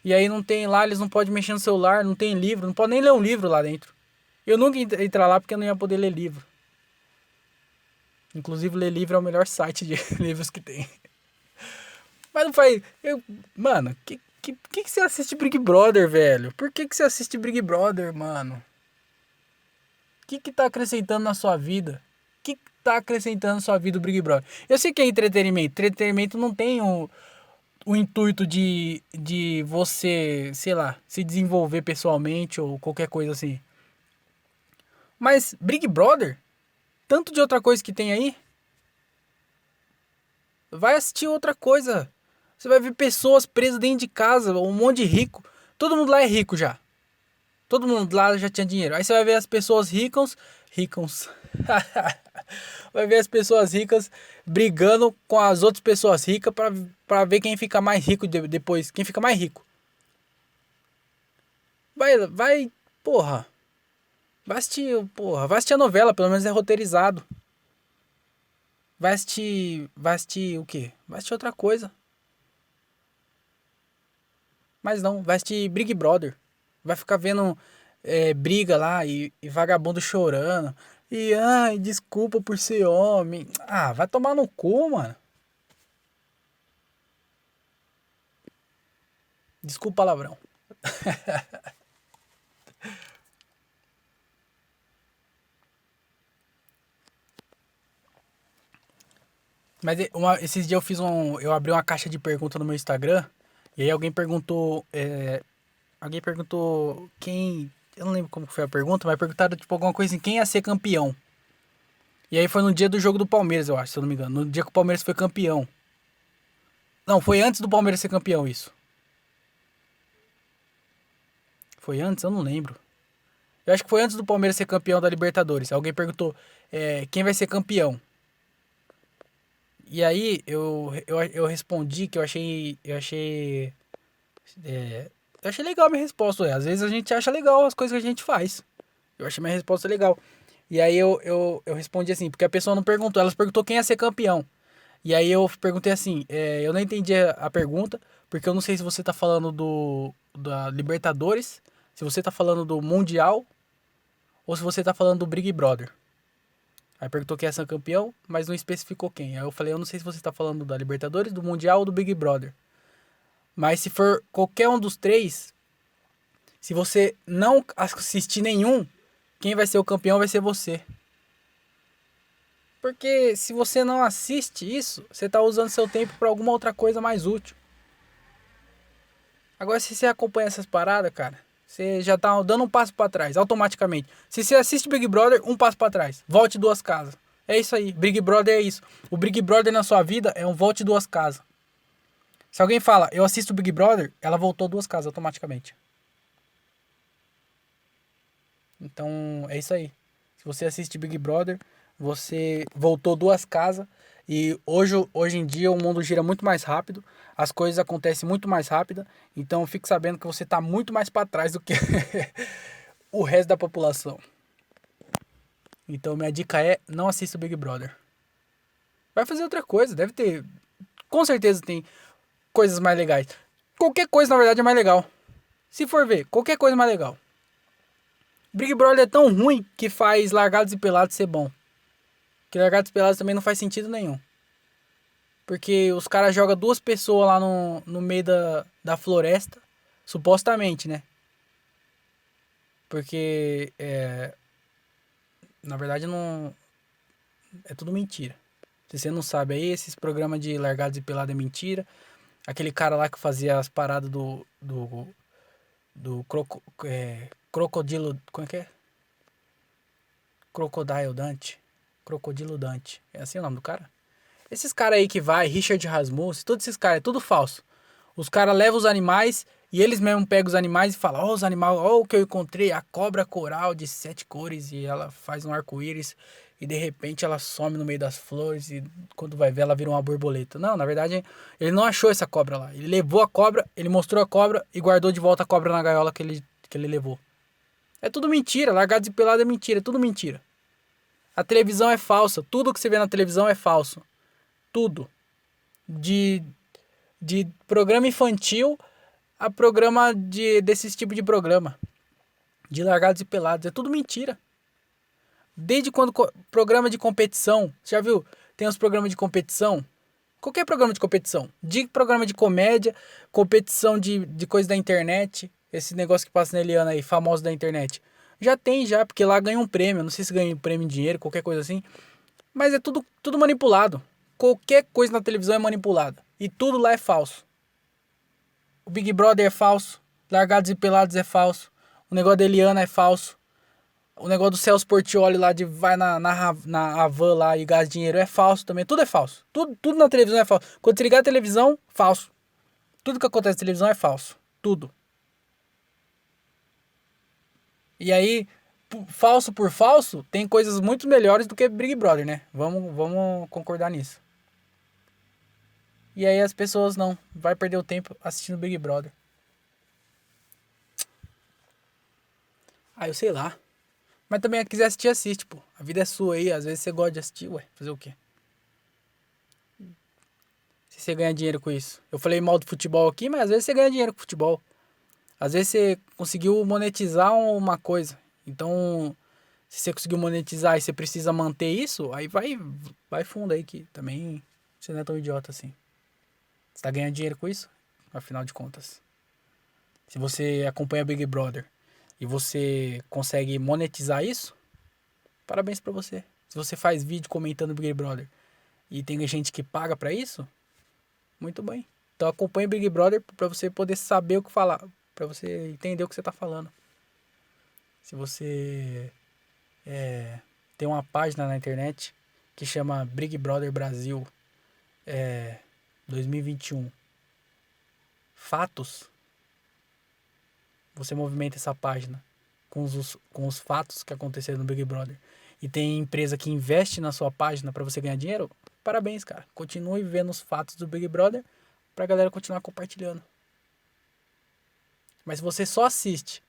E aí não tem lá, eles não podem mexer no celular, não tem livro, não pode nem ler um livro lá dentro. Eu nunca ia entrar lá porque eu não ia poder ler livro. Inclusive, ler livro é o melhor site de livros que tem. Mas não faz. Mano, que você assiste Big Brother, velho? Por que você assiste Big Brother, mano? O que tá acrescentando na sua vida? O que tá acrescentando na sua vida o Big Brother? Eu sei que é entretenimento. Entretenimento não tem o intuito de você, sei lá, se desenvolver pessoalmente ou qualquer coisa assim. Mas Big Brother, tanto de outra coisa que tem aí, vai assistir outra coisa. Você vai ver pessoas presas dentro de casa, um monte de rico. Todo mundo lá é rico já. Todo mundo lá já tinha dinheiro. Aí você vai ver as pessoas ricas. Ricos. Vai ver as pessoas ricas brigando com as outras pessoas ricas pra ver quem fica mais rico depois. Quem fica mais rico. Vai, porra. Vai assistir a novela, pelo menos é roteirizado. Vai assistir o quê? Vai assistir outra coisa. Mas não, vai assistir Big Brother. Vai ficar vendo briga lá e vagabundo chorando. E, ai, desculpa por ser homem. Ah, vai tomar no cu, mano. Desculpa palavrão. Mas esses dias eu abri uma caixa de perguntas no meu Instagram. E aí alguém perguntou. Alguém perguntou quem. Eu não lembro como foi a pergunta, mas perguntaram tipo alguma coisa assim, quem ia ser campeão. E aí foi no dia do jogo do Palmeiras, eu acho, se eu não me engano. No dia que o Palmeiras foi campeão. Não, foi antes do Palmeiras ser campeão isso. Foi antes? Eu não lembro. Eu acho que foi antes do Palmeiras ser campeão da Libertadores. Alguém perguntou quem vai ser campeão. E aí eu respondi que eu achei legal a minha resposta. Às vezes a gente acha legal as coisas que a gente faz. Eu achei minha resposta legal. E aí eu respondi assim, porque a pessoa não perguntou, ela perguntou quem ia ser campeão. E aí eu perguntei assim, eu não entendi a pergunta, porque eu não sei se você tá falando da Libertadores, se você tá falando do Mundial, ou se você tá falando do Big Brother. Aí perguntou quem ia ser campeão, mas não especificou quem. Aí eu falei, eu não sei se você tá falando da Libertadores, do Mundial ou do Big Brother. Mas se for qualquer um dos três, se você não assistir nenhum, quem vai ser o campeão vai ser você. Porque se você não assiste isso, você tá usando seu tempo para alguma outra coisa mais útil. Agora, se você acompanha essas paradas, cara, você já tá dando um passo para trás, automaticamente. Se você assiste Big Brother, um passo para trás. Volte duas casas. É isso aí. Big Brother é isso. O Big Brother na sua vida é um volte duas casas. Se alguém fala, eu assisto Big Brother, ela voltou duas casas automaticamente. Então, é isso aí. Se você assiste Big Brother, você voltou duas casas. E hoje em dia o mundo gira muito mais rápido. As coisas acontecem muito mais rápido. Então, fique sabendo que você está muito mais para trás do que o resto da população. Então, minha dica é, não assista o Big Brother. Vai fazer outra coisa. Deve ter... Com certeza tem coisas mais legais. Qualquer coisa, na verdade, é mais legal. Se for ver, qualquer coisa é mais legal. Big Brother é tão ruim que faz Largados e Pelados ser bom. Que Largados e Pelados também não faz sentido nenhum. Porque os caras jogam duas pessoas lá no meio da floresta. Supostamente, né? Porque na verdade não... É tudo mentira. Se você não sabe aí, esses programas de Largados e Pelados é mentira. Aquele cara lá que fazia as paradas do crocodilo... Como é que é? Crocodile Dante. Crocodilo Dante. É assim o nome do cara? Esses caras aí que vai, Richard Rasmussen, todos esses caras, é tudo falso. Os caras levam os animais e eles mesmos pegam os animais e falam, ó, os animais, ó o que eu encontrei, a cobra coral de 7 cores e ela faz um arco-íris e de repente ela some no meio das flores e quando vai ver ela vira uma borboleta. Não, na verdade ele não achou essa cobra lá. Ele levou a cobra, ele mostrou a cobra e guardou de volta a cobra na gaiola que ele levou. É tudo mentira, Largados e Pelados é mentira, é tudo mentira. A televisão é falsa, tudo que você vê na televisão é falso. Tudo. De programa infantil a programa desses tipos de programa. De Largados e Pelados. É tudo mentira. Desde quando programa de competição. Já viu? Tem os programas de competição. Qualquer programa de competição. De programa de comédia. Competição de coisa da internet. Esse negócio que passa na Eliana aí. Famoso da internet. Já tem já. Porque lá ganha um prêmio. Não sei se ganha um prêmio em dinheiro. Qualquer coisa assim. Mas é tudo manipulado. Qualquer coisa na televisão é manipulada. E tudo lá é falso. O Big Brother é falso. Largados e Pelados é falso. O negócio da Eliana é falso. O negócio do Celso Portiolli lá de vai na Havan lá e gasta dinheiro é falso também. Tudo é falso. Tudo na televisão é falso. Quando você ligar a televisão, falso. Tudo que acontece na televisão é falso. Tudo. E aí, falso por falso, tem coisas muito melhores do que Big Brother, né? Vamos concordar nisso. E aí as pessoas não. Vai perder o tempo assistindo Big Brother. Ah, eu sei lá. Mas também se quiser assistir, assiste, pô. A vida é sua aí. Às vezes você gosta de assistir, ué. Fazer o quê? Se você ganha dinheiro com isso. Eu falei mal do futebol aqui, mas às vezes você ganha dinheiro com futebol. Às vezes você conseguiu monetizar uma coisa. Então, se você conseguiu monetizar e você precisa manter isso, aí vai fundo aí que também você não é tão idiota assim. Você tá ganhando dinheiro com isso? Afinal de contas. Se você acompanha Big Brother e você consegue monetizar isso, parabéns pra você. Se você faz vídeo comentando Big Brother e tem gente que paga pra isso, muito bem. Então acompanhe Big Brother pra você poder saber o que falar, pra você entender o que você tá falando. Se você tem uma página na internet que chama Big Brother Brasil 2021 Fatos, você movimenta essa página com os fatos que aconteceram no Big Brother e tem empresa que investe na sua página pra você ganhar dinheiro, parabéns, cara. Continue vendo os fatos do Big Brother pra galera continuar compartilhando. Mas se você só assiste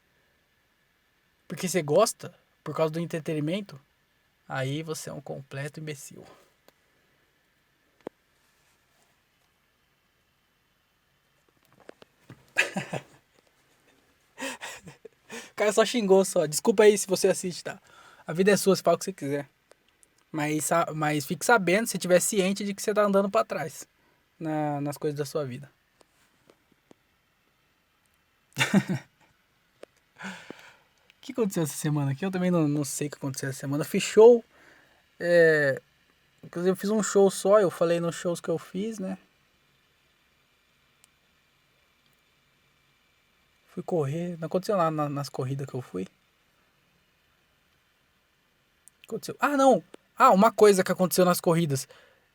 porque você gosta, por causa do entretenimento, aí você é um completo imbecil. O cara só xingou só. Desculpa aí se você assiste, tá? A vida é sua, você fala o que você quiser. Mas fique sabendo, se tiver ciente de que você tá andando pra trás nas coisas da sua vida. O que aconteceu essa semana aqui? Eu também não sei o que aconteceu essa semana. Fiz show. Inclusive eu fiz um show só, eu falei nos shows que eu fiz, né? Fui correr. Não aconteceu nada nas corridas que eu fui. Aconteceu. Ah, não! Ah, uma coisa que aconteceu nas corridas.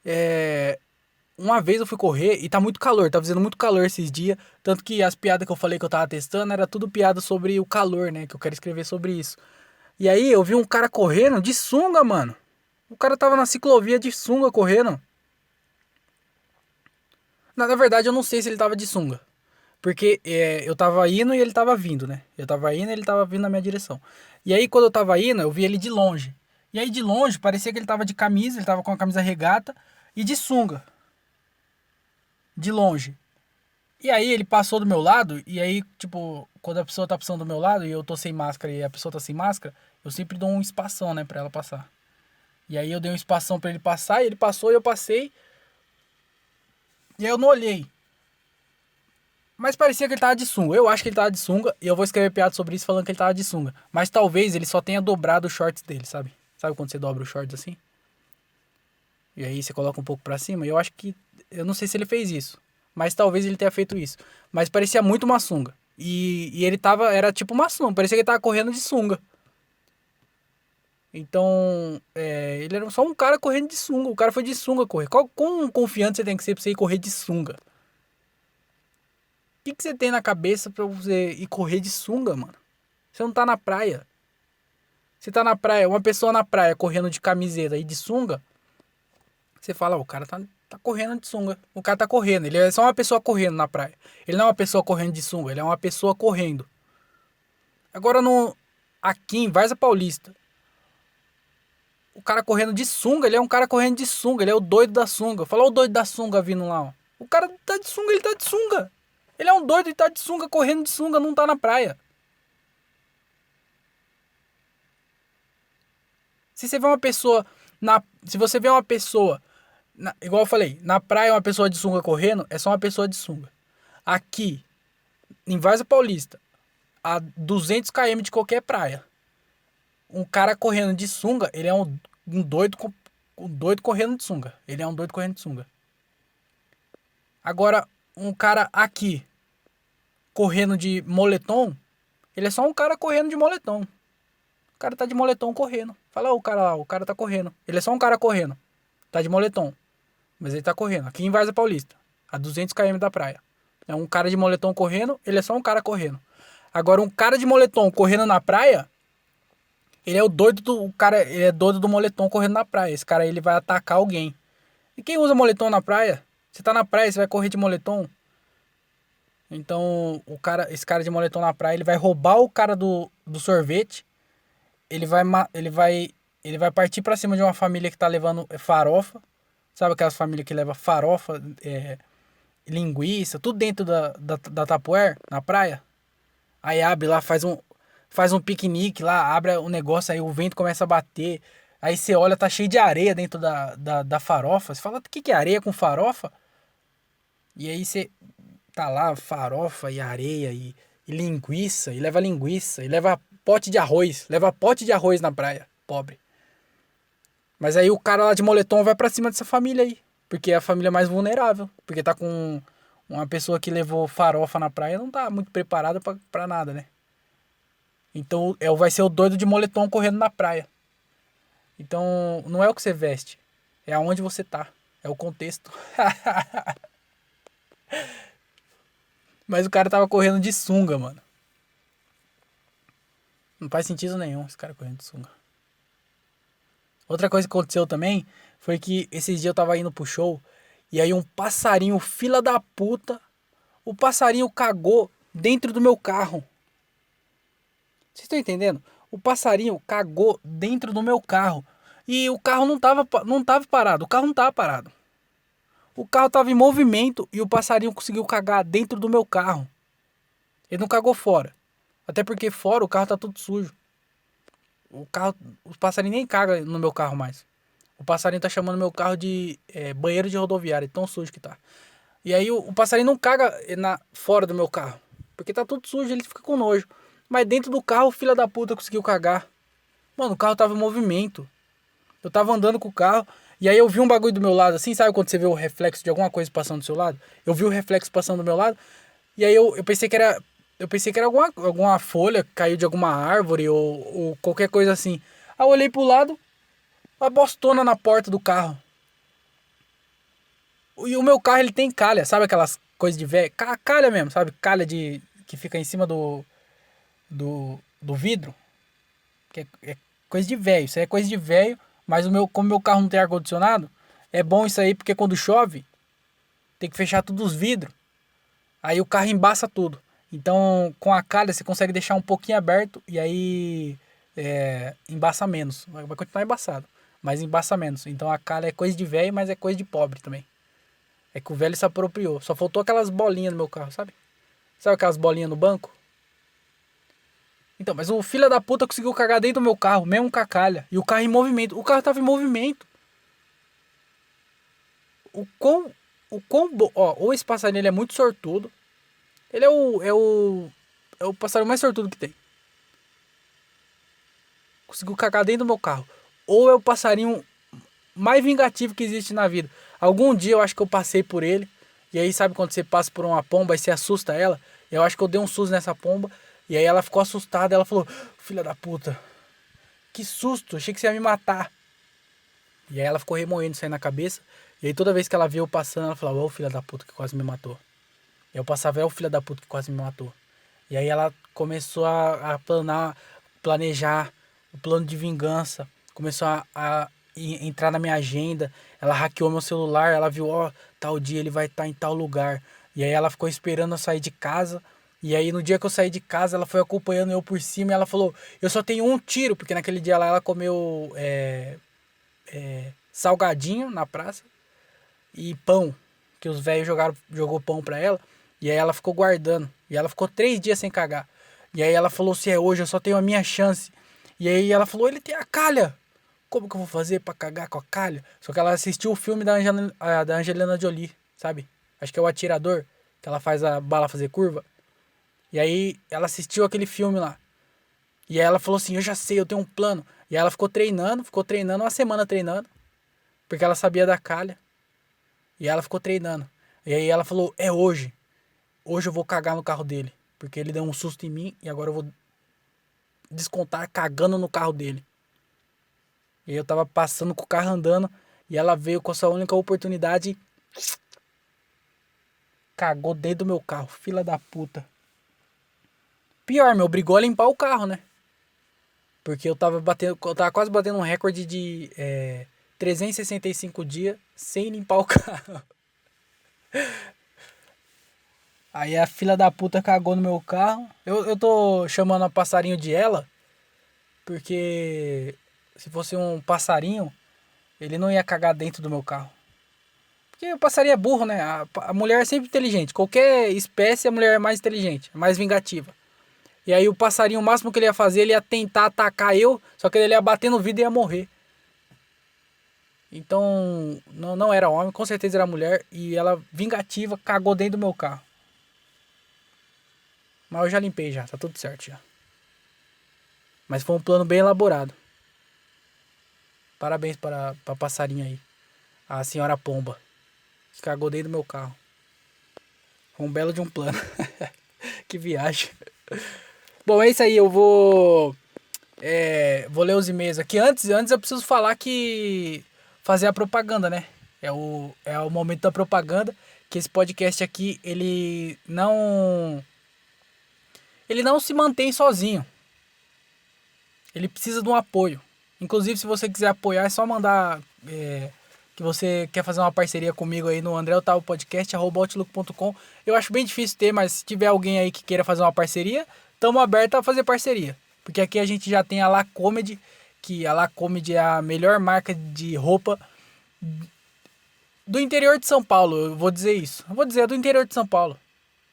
É. Uma vez eu fui correr e tá muito calor, tá fazendo muito calor esses dias. Tanto que as piadas que eu falei que eu tava testando era tudo piada sobre o calor, né? Que eu quero escrever sobre isso. E aí eu vi um cara correndo de sunga, mano. O cara tava na ciclovia de sunga correndo. Na verdade, eu não sei se ele tava de sunga. Porque eu tava indo e ele tava vindo, né? Eu tava indo e ele tava vindo na minha direção. E aí, quando eu tava indo, eu vi ele de longe. E aí, de longe, parecia que ele tava de camisa, ele tava com a camisa regata e de sunga. De longe. E aí, ele passou do meu lado. E aí, tipo, quando a pessoa tá passando do meu lado e eu tô sem máscara e a pessoa tá sem máscara, eu sempre dou um espação, né, pra ela passar. E aí, eu dei um espação pra ele passar e ele passou e eu passei. E aí, eu não olhei. Mas parecia que ele tava de sunga. Eu acho que ele tava de sunga e eu vou escrever piada sobre isso falando que ele tava de sunga. Mas talvez ele só tenha dobrado os shorts dele, sabe? Sabe quando você dobra os shorts assim? E aí você coloca um pouco pra cima. E eu acho que. Eu não sei se ele fez isso. Mas talvez ele tenha feito isso. Mas parecia muito uma sunga. E ele tava. Era tipo uma sunga. Parecia que ele tava correndo de sunga. Então. Ele era só um cara correndo de sunga. O cara foi de sunga correr. Quão confiante você tem que ser pra você ir correr de sunga? O que você tem na cabeça pra você ir correr de sunga, mano? Você não tá na praia. Você tá na praia, uma pessoa na praia correndo de camiseta e de sunga. Você fala, o cara tá correndo de sunga. O cara tá correndo. Ele é só uma pessoa correndo na praia. Ele não é uma pessoa correndo de sunga. Ele é uma pessoa correndo. Agora aqui em Várzea Paulista. O cara correndo de sunga. Ele é um cara correndo de sunga. Ele é o doido da sunga. Fala o doido da sunga vindo lá, ó. O cara tá de sunga, ele tá de sunga. Ele é um doido e tá de sunga, correndo de sunga, não tá na praia. Se você vê uma pessoa. Se você vê uma pessoa. Igual eu falei, na praia uma pessoa de sunga correndo, é só uma pessoa de sunga. Aqui, em Várzea Paulista, a 200 km de qualquer praia, um cara correndo de sunga, ele é um doido, um doido correndo de sunga. Ele é um doido correndo de sunga. Agora, um cara aqui, correndo de moletom, ele é só um cara correndo de moletom. O cara tá de moletom correndo. Fala o cara lá, o cara tá correndo. Ele é só um cara correndo. Tá de moletom. Mas ele tá correndo. Aqui em Várzea Paulista. A 200 km da praia. É um cara de moletom correndo. Ele é só um cara correndo. Agora um cara de moletom correndo na praia. Ele é o doido do... O cara, ele é doido do moletom correndo na praia. Esse cara ele vai atacar alguém. E quem usa moletom na praia? Você tá na praia, você vai correr de moletom. Então, esse cara de moletom na praia, ele vai roubar o cara do sorvete. Ele vai partir pra cima de uma família que tá levando farofa. Sabe aquelas famílias que levam farofa, linguiça, tudo dentro da Tupperware, na praia? Aí abre lá, faz um piquenique lá, abre o negócio, aí o vento começa a bater. Aí você olha, tá cheio de areia dentro da farofa. Você fala, o que que é areia com farofa? E aí você tá lá, farofa e areia e linguiça, e leva pote de arroz. Leva pote de arroz na praia, pobre. Mas aí o cara lá de moletom vai pra cima dessa família aí. Porque é a família mais vulnerável. Porque tá com uma pessoa que levou farofa na praia, não tá muito preparada pra nada, né? Então vai ser o doido de moletom correndo na praia. Então não é o que você veste, é aonde você tá. É o contexto. Mas o cara tava correndo de sunga, mano. Não faz sentido nenhum esse cara correndo de sunga. Outra coisa que aconteceu também foi que esses dias eu tava indo pro show e aí um passarinho, fila da puta, o passarinho cagou dentro do meu carro. Vocês estão entendendo? O passarinho cagou dentro do meu carro. E o carro não tava parado. O carro não tava parado. O carro tava em movimento e o passarinho conseguiu cagar dentro do meu carro. Ele não cagou fora. Até porque fora o carro tá tudo sujo. O passarinho nem caga no meu carro mais. O passarinho tá chamando meu carro de banheiro de rodoviária, tão sujo que tá. E aí o passarinho não caga fora do meu carro. Porque tá tudo sujo, ele fica com nojo. Mas dentro do carro, o filho da puta conseguiu cagar. Mano, o carro tava em movimento. Eu tava andando com o carro. E aí eu vi um bagulho do meu lado, assim, sabe quando você vê o reflexo de alguma coisa passando do seu lado? Eu vi o reflexo passando do meu lado. E aí eu pensei que era. Eu pensei que era alguma folha que caiu de alguma árvore ou qualquer coisa assim. Aí eu olhei pro lado, uma bostona na porta do carro. E o meu carro ele tem calha, sabe aquelas coisas de velho? Calha mesmo, sabe? Calha que fica em cima do vidro. Que é coisa de velho. Isso aí é coisa de velho. Mas como meu carro não tem ar-condicionado, é bom isso aí porque quando chove, tem que fechar todos os vidros. Aí o carro embaça tudo. Então, com a calha, você consegue deixar um pouquinho aberto e aí embaça menos. Vai continuar embaçado, mas embaça menos. Então a calha é coisa de velho, mas é coisa de pobre também. É que o velho se apropriou. Só faltou aquelas bolinhas no meu carro, sabe? Sabe aquelas bolinhas no banco? Então, mas o filho da puta conseguiu cagar dentro do meu carro, mesmo com a calha. E o carro em movimento. O carro tava em movimento. O quão. Ou esse passarinho ele é muito sortudo. Ele é o passarinho mais sortudo que tem. Conseguiu cagar dentro do meu carro. Ou é o passarinho mais vingativo que existe na vida. Algum dia eu acho que eu passei por ele. E aí, sabe quando você passa por uma pomba e você assusta ela? Eu acho que eu dei um susto nessa pomba. E aí ela ficou assustada. Ela falou: Filha da puta, que susto, achei que você ia me matar. E aí ela ficou remoendo isso aí na cabeça. E aí toda vez que ela via eu passando, ela falava: Ô filha da puta que quase me matou. E eu passava: É o filho da puta que quase me matou. E aí ela começou a planejar o plano de vingança. Começou a entrar na minha agenda. Ela hackeou meu celular. Ela viu: Ó, tal dia ele vai estar em tal lugar. E aí ela ficou esperando eu sair de casa. E aí no dia que eu saí de casa, ela foi acompanhando eu por cima. E ela falou: Eu só tenho um tiro. Porque naquele dia lá ela comeu salgadinho na praça e pão, que os velhos jogou pão pra ela, e aí ela ficou guardando, e ela ficou 3 dias sem cagar, e aí ela falou: se é hoje, eu só tenho a minha chance, e aí ela falou: ele tem a calha, como que eu vou fazer pra cagar com a calha? Só que ela assistiu o filme da Angelina Jolie, sabe? Acho que é o Atirador, que ela faz a bala fazer curva, e aí ela assistiu aquele filme lá, e aí ela falou assim: eu já sei, eu tenho um plano, e aí ela ficou treinando uma semana treinando, porque ela sabia da calha. E ela ficou treinando. E aí ela falou: é hoje. Hoje eu vou cagar no carro dele. Porque ele deu um susto em mim e agora eu vou descontar cagando no carro dele. E aí eu tava passando com o carro andando. E ela veio com a sua única oportunidade. Cagou dentro do meu carro. Fila da puta. Pior, me obrigou a limpar o carro, né? Porque eu tava quase batendo um recorde de 365 dias sem limpar o carro. Aí a filha da puta cagou no meu carro. Eu tô chamando a passarinho de ela, porque se fosse um passarinho, ele não ia cagar dentro do meu carro. Porque o passarinho é burro, né? A mulher é sempre inteligente. Qualquer espécie, a mulher é mais inteligente, mais vingativa. E aí o passarinho, o máximo que ele ia fazer, ele ia tentar atacar eu, só que ele ia bater no vidro e ia morrer. Então, não era homem, com certeza era mulher. E ela, vingativa, cagou dentro do meu carro. Mas eu já limpei já, tá tudo certo já. Mas foi um plano bem elaborado. Parabéns para a passarinha aí. A senhora Pomba. Que cagou dentro do meu carro. Foi um belo de um plano. Que viagem. Bom, é isso aí. Eu vou vou ler os e-mails aqui. Antes eu preciso falar que... Fazer a propaganda, né? É o momento da propaganda. Que esse podcast aqui, ele não se mantém sozinho. Ele precisa de um apoio. Inclusive, se você quiser apoiar, é só mandar que você quer fazer uma parceria comigo aí no andreotavopodcast@outlook.com. Eu acho bem difícil ter, mas se tiver alguém aí que queira fazer uma parceria, estamos abertos a fazer parceria. Porque aqui a gente já tem a La Comedy, que a La Comedy é a melhor marca de roupa do interior de São Paulo. Eu vou dizer isso. Eu vou dizer, é do interior de São Paulo.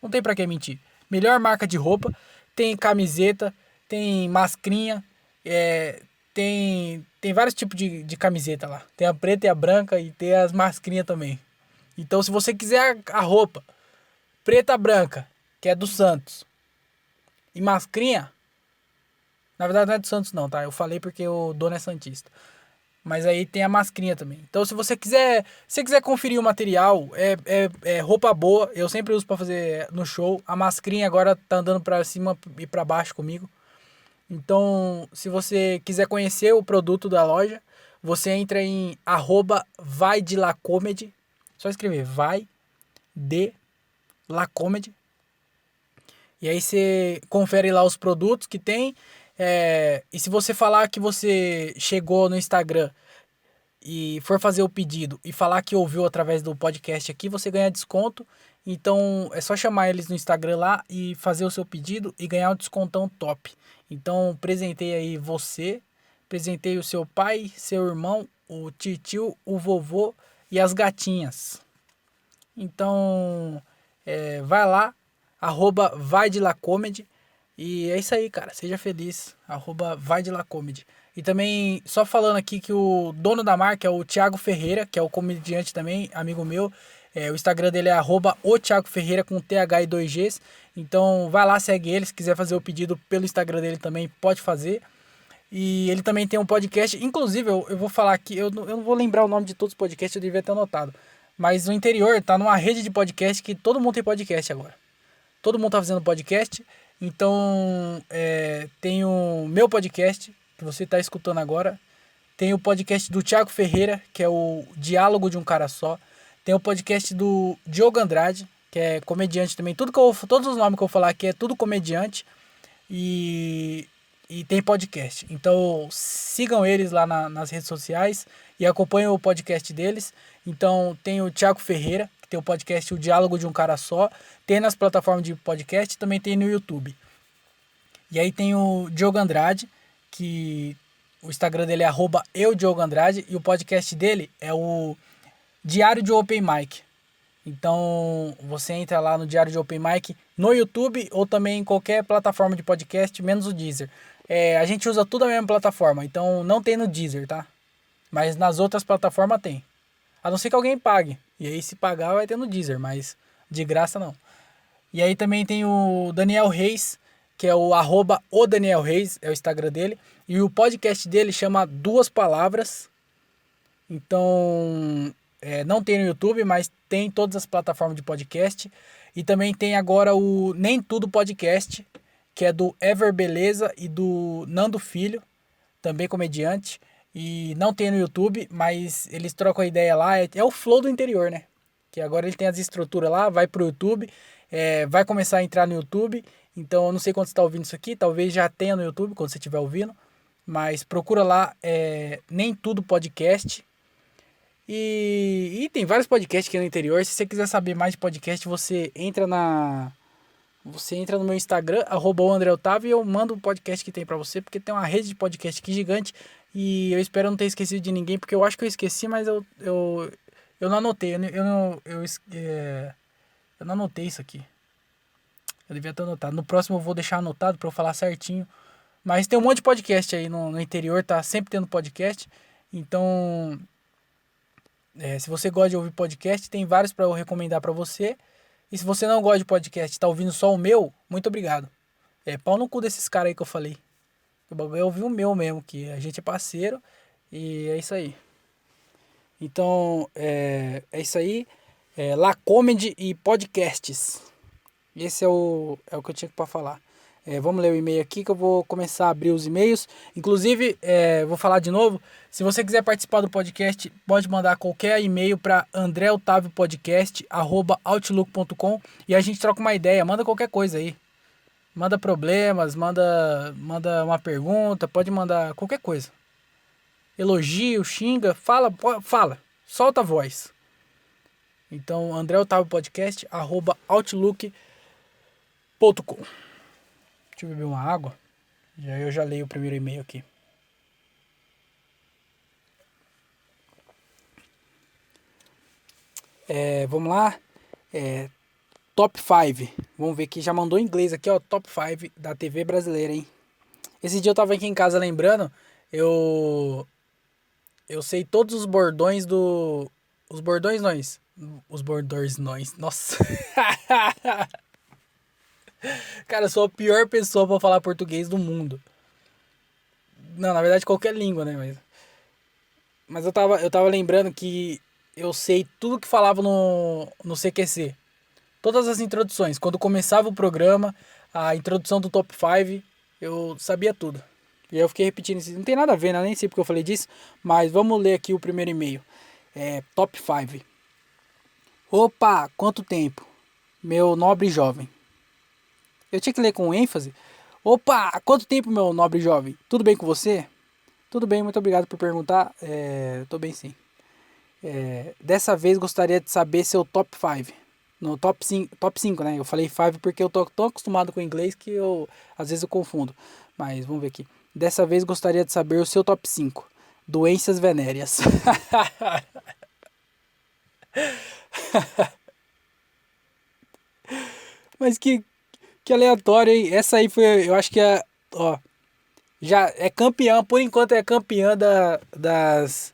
Não tem pra que mentir. Melhor marca de roupa. Tem camiseta, tem mascrinha, tem vários tipos de camiseta lá. Tem a preta e a branca e tem as mascrinhas também. Então, se você quiser a roupa preta branca, que é do Santos, e mascrinha, na verdade não é do Santos não, tá? Eu falei porque o dono é santista. Mas aí tem a mascrinha também. Então, se você quiser conferir o material, é roupa boa. Eu sempre uso pra fazer no show. A mascrinha agora tá andando pra cima e pra baixo comigo. Então, se você quiser conhecer o produto da loja, você entra em @vaidilacomedy. Só escrever vai de Lacomedy. E aí você confere lá os produtos que tem. E se você falar que você chegou no Instagram e for fazer o pedido e falar que ouviu através do podcast aqui, você ganha desconto. Então é só chamar eles no Instagram lá e fazer o seu pedido e ganhar um descontão top. Então presentei aí você, presentei o seu pai, seu irmão, o tio, o vovô e as gatinhas. Então vai lá, @vaidilacomedy. E é isso aí, cara. Seja feliz. @vaidilacomedy. E também, só falando aqui que o dono da marca é o Thiago Ferreira, que é o comediante também, amigo meu. O Instagram dele é @o Thiago Ferreira com TH e 2Gs. Então vai lá, segue ele. Se quiser fazer o pedido pelo Instagram dele também, pode fazer. E ele também tem um podcast. Inclusive, eu vou falar aqui, eu não vou lembrar o nome de todos os podcasts, eu devia ter anotado. Mas o interior tá numa rede de podcast que todo mundo tem podcast agora. Todo mundo tá fazendo podcast. Então, tem o meu podcast, que você tá escutando agora. Tem o podcast do Thiago Ferreira, que é o Diálogo de um Cara Só. Tem o podcast do Diogo Andrade, que é comediante também. Todos os nomes que eu vou falar aqui é tudo comediante. E tem podcast. Então sigam eles lá nas redes sociais e acompanhem o podcast deles. Então tem o Thiago Ferreira, que tem o podcast O Diálogo de um Cara Só. Tem nas plataformas de podcast, também tem no YouTube. E aí tem o Diogo Andrade, que o Instagram dele é @eudiogoandrade e o podcast dele é o Diário de Open Mic. Então você entra lá no Diário de Open Mic no YouTube ou também em qualquer plataforma de podcast, menos o Deezer. A gente usa tudo a mesma plataforma, então não tem no Deezer, tá? Mas nas outras plataformas tem. A não ser que alguém pague. E aí se pagar vai ter no Deezer, mas de graça não. E aí também tem o Daniel Reis, que é o Daniel Reis, é o Instagram dele. E o podcast dele chama Duas Palavras. Então, não tem no YouTube, mas tem em todas as plataformas de podcast. E também tem agora o Nem Tudo Podcast, que é do Ever Beleza e do Nando Filho, também comediante. E não tem no YouTube, mas eles trocam a ideia lá. É o flow do interior, né? Que agora ele tem as estruturas lá, vai pro YouTube, vai começar a entrar no YouTube. Então eu não sei quando você está ouvindo isso aqui, talvez já tenha no YouTube quando você estiver ouvindo. Mas procura lá, Nem Tudo Podcast. E tem vários podcasts aqui no interior. Se você quiser saber mais de podcast, você entra no meu Instagram, @andreotavio, e eu mando o podcast que tem pra você, porque tem uma rede de podcast aqui gigante. E eu espero não ter esquecido de ninguém, porque eu acho que eu esqueci, mas eu não anotei. Eu não anotei isso aqui. Eu devia ter anotado. No próximo eu vou deixar anotado pra eu falar certinho. Mas tem um monte de podcast aí no interior, tá sempre tendo podcast. Então, se você gosta de ouvir podcast, tem vários pra eu recomendar pra você. E se você não gosta de podcast, tá ouvindo só o meu, muito obrigado. Pau no cu desses caras aí que eu falei. O bagulho é ouvir o meu mesmo, que a gente é parceiro. E é isso aí. Então, é isso aí. La Comedy e podcasts. Esse é o que eu tinha para falar. Vamos ler o e-mail aqui que eu vou começar a abrir os e-mails. Inclusive, vou falar de novo. Se você quiser participar do podcast, pode mandar qualquer e-mail para andreotaviopodcast@outlook.com e a gente troca uma ideia. Manda qualquer coisa aí. Manda problemas, manda uma pergunta, pode mandar qualquer coisa. Elogio, xinga, fala. Solta a voz. Então, andreotaviopodcast@outlook.com. Deixa eu beber uma água. Eu já leio o primeiro e-mail aqui. Vamos lá. Top 5. Vamos ver que já mandou em inglês aqui, ó. Top 5 da TV brasileira, hein? Esse dia eu tava aqui em casa lembrando. Eu sei todos os bordões do... Os bordões nós. Os bordões nós. Nossa. Cara, eu sou a pior pessoa pra falar português do mundo. Não, na verdade qualquer língua, né? Mas eu tava lembrando que eu sei tudo que falava no CQC. Todas as introduções. Quando começava o programa, a introdução do Top 5, eu sabia tudo. E aí eu fiquei repetindo isso. Não tem nada a ver, né? Nem sei porque eu falei disso. Mas vamos ler aqui o primeiro e-mail. Top 5. Opa, quanto tempo? Meu nobre jovem. Eu tinha que ler com ênfase. Opa, quanto tempo, meu nobre jovem? Tudo bem com você? Tudo bem, muito obrigado por perguntar. Tô bem sim. Dessa vez gostaria de saber seu top 5. No top 5, né? Eu falei 5 porque eu tô tão acostumado com o inglês que às vezes eu confundo. Mas vamos ver aqui. Dessa vez gostaria de saber o seu top 5. Doenças venéreas. Mas que aleatório, hein? Essa aí foi, eu acho que ó, já é campeã, por enquanto é campeã das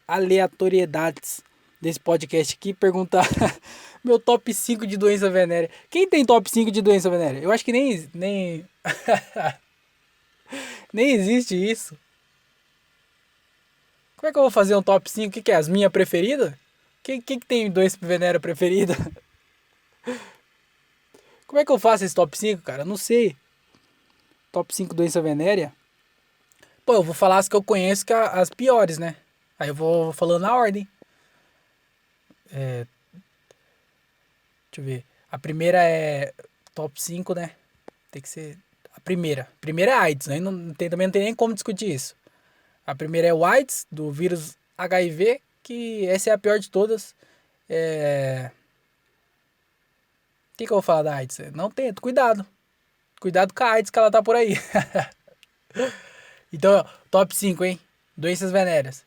aleatoriedades desse podcast aqui. Perguntar meu top 5 de doença venérea. Quem tem top 5 de doença venérea? Eu acho que nem nem existe isso. Como é que eu vou fazer um top 5? O que é? As minhas preferidas? Quem que tem doença venérea preferida? Como é que eu faço esse top 5, cara? Eu não sei. Top 5 doença venérea? Pô, eu vou falar as que eu conheço, que é as piores, né? Aí eu vou falando na ordem. Deixa eu ver. A primeira é top 5, né? Tem que ser a primeira. A primeira é AIDS, né? Também não tem nem como discutir isso. A primeira é o AIDS, do vírus HIV, que essa é a pior de todas. O que eu vou falar da AIDS? Não tenta, cuidado. Cuidado com a AIDS que ela tá por aí. Então, top 5, hein? Doenças venéreas.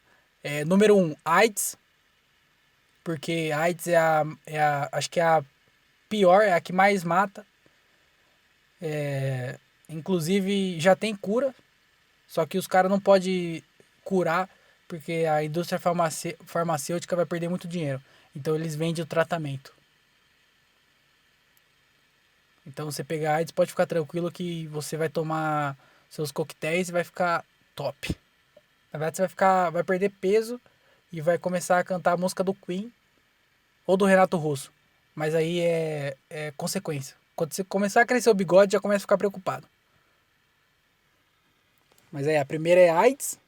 Número 1, AIDS. Porque AIDS acho que é a pior, é a que mais mata. Inclusive, já tem cura. Só que os caras não podem curar porque a indústria farmacêutica vai perder muito dinheiro. Então, eles vendem o tratamento. Então, você pegar AIDS, pode ficar tranquilo que você vai tomar seus coquetéis e vai ficar top. Na verdade, você vai perder peso e vai começar a cantar a música do Queen ou do Renato Russo. Mas aí é consequência. Quando você começar a crescer o bigode, já começa a ficar preocupado. Mas a primeira é AIDS.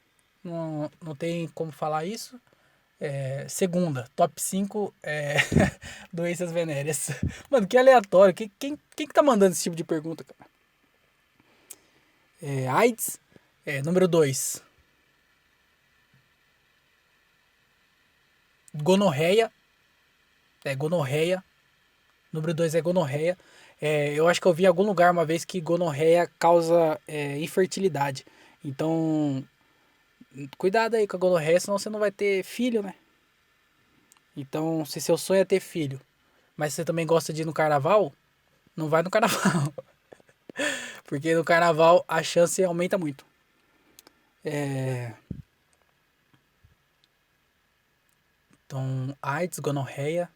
Não tem como falar isso. Segunda, top 5 doenças venéreas. Mano, que aleatório. Quem que tá mandando esse tipo de pergunta, cara? AIDS. Número 2. Gonorreia. Gonorreia. Número 2 é gonorreia. Eu acho que eu vi em algum lugar uma vez que gonorreia causa infertilidade. Então, cuidado aí com a gonorreia, senão você não vai ter filho, né? Então, se seu sonho é ter filho, mas você também gosta de ir no carnaval, não vai no carnaval. Porque no carnaval a chance aumenta muito. Então, AIDS, gonorreia.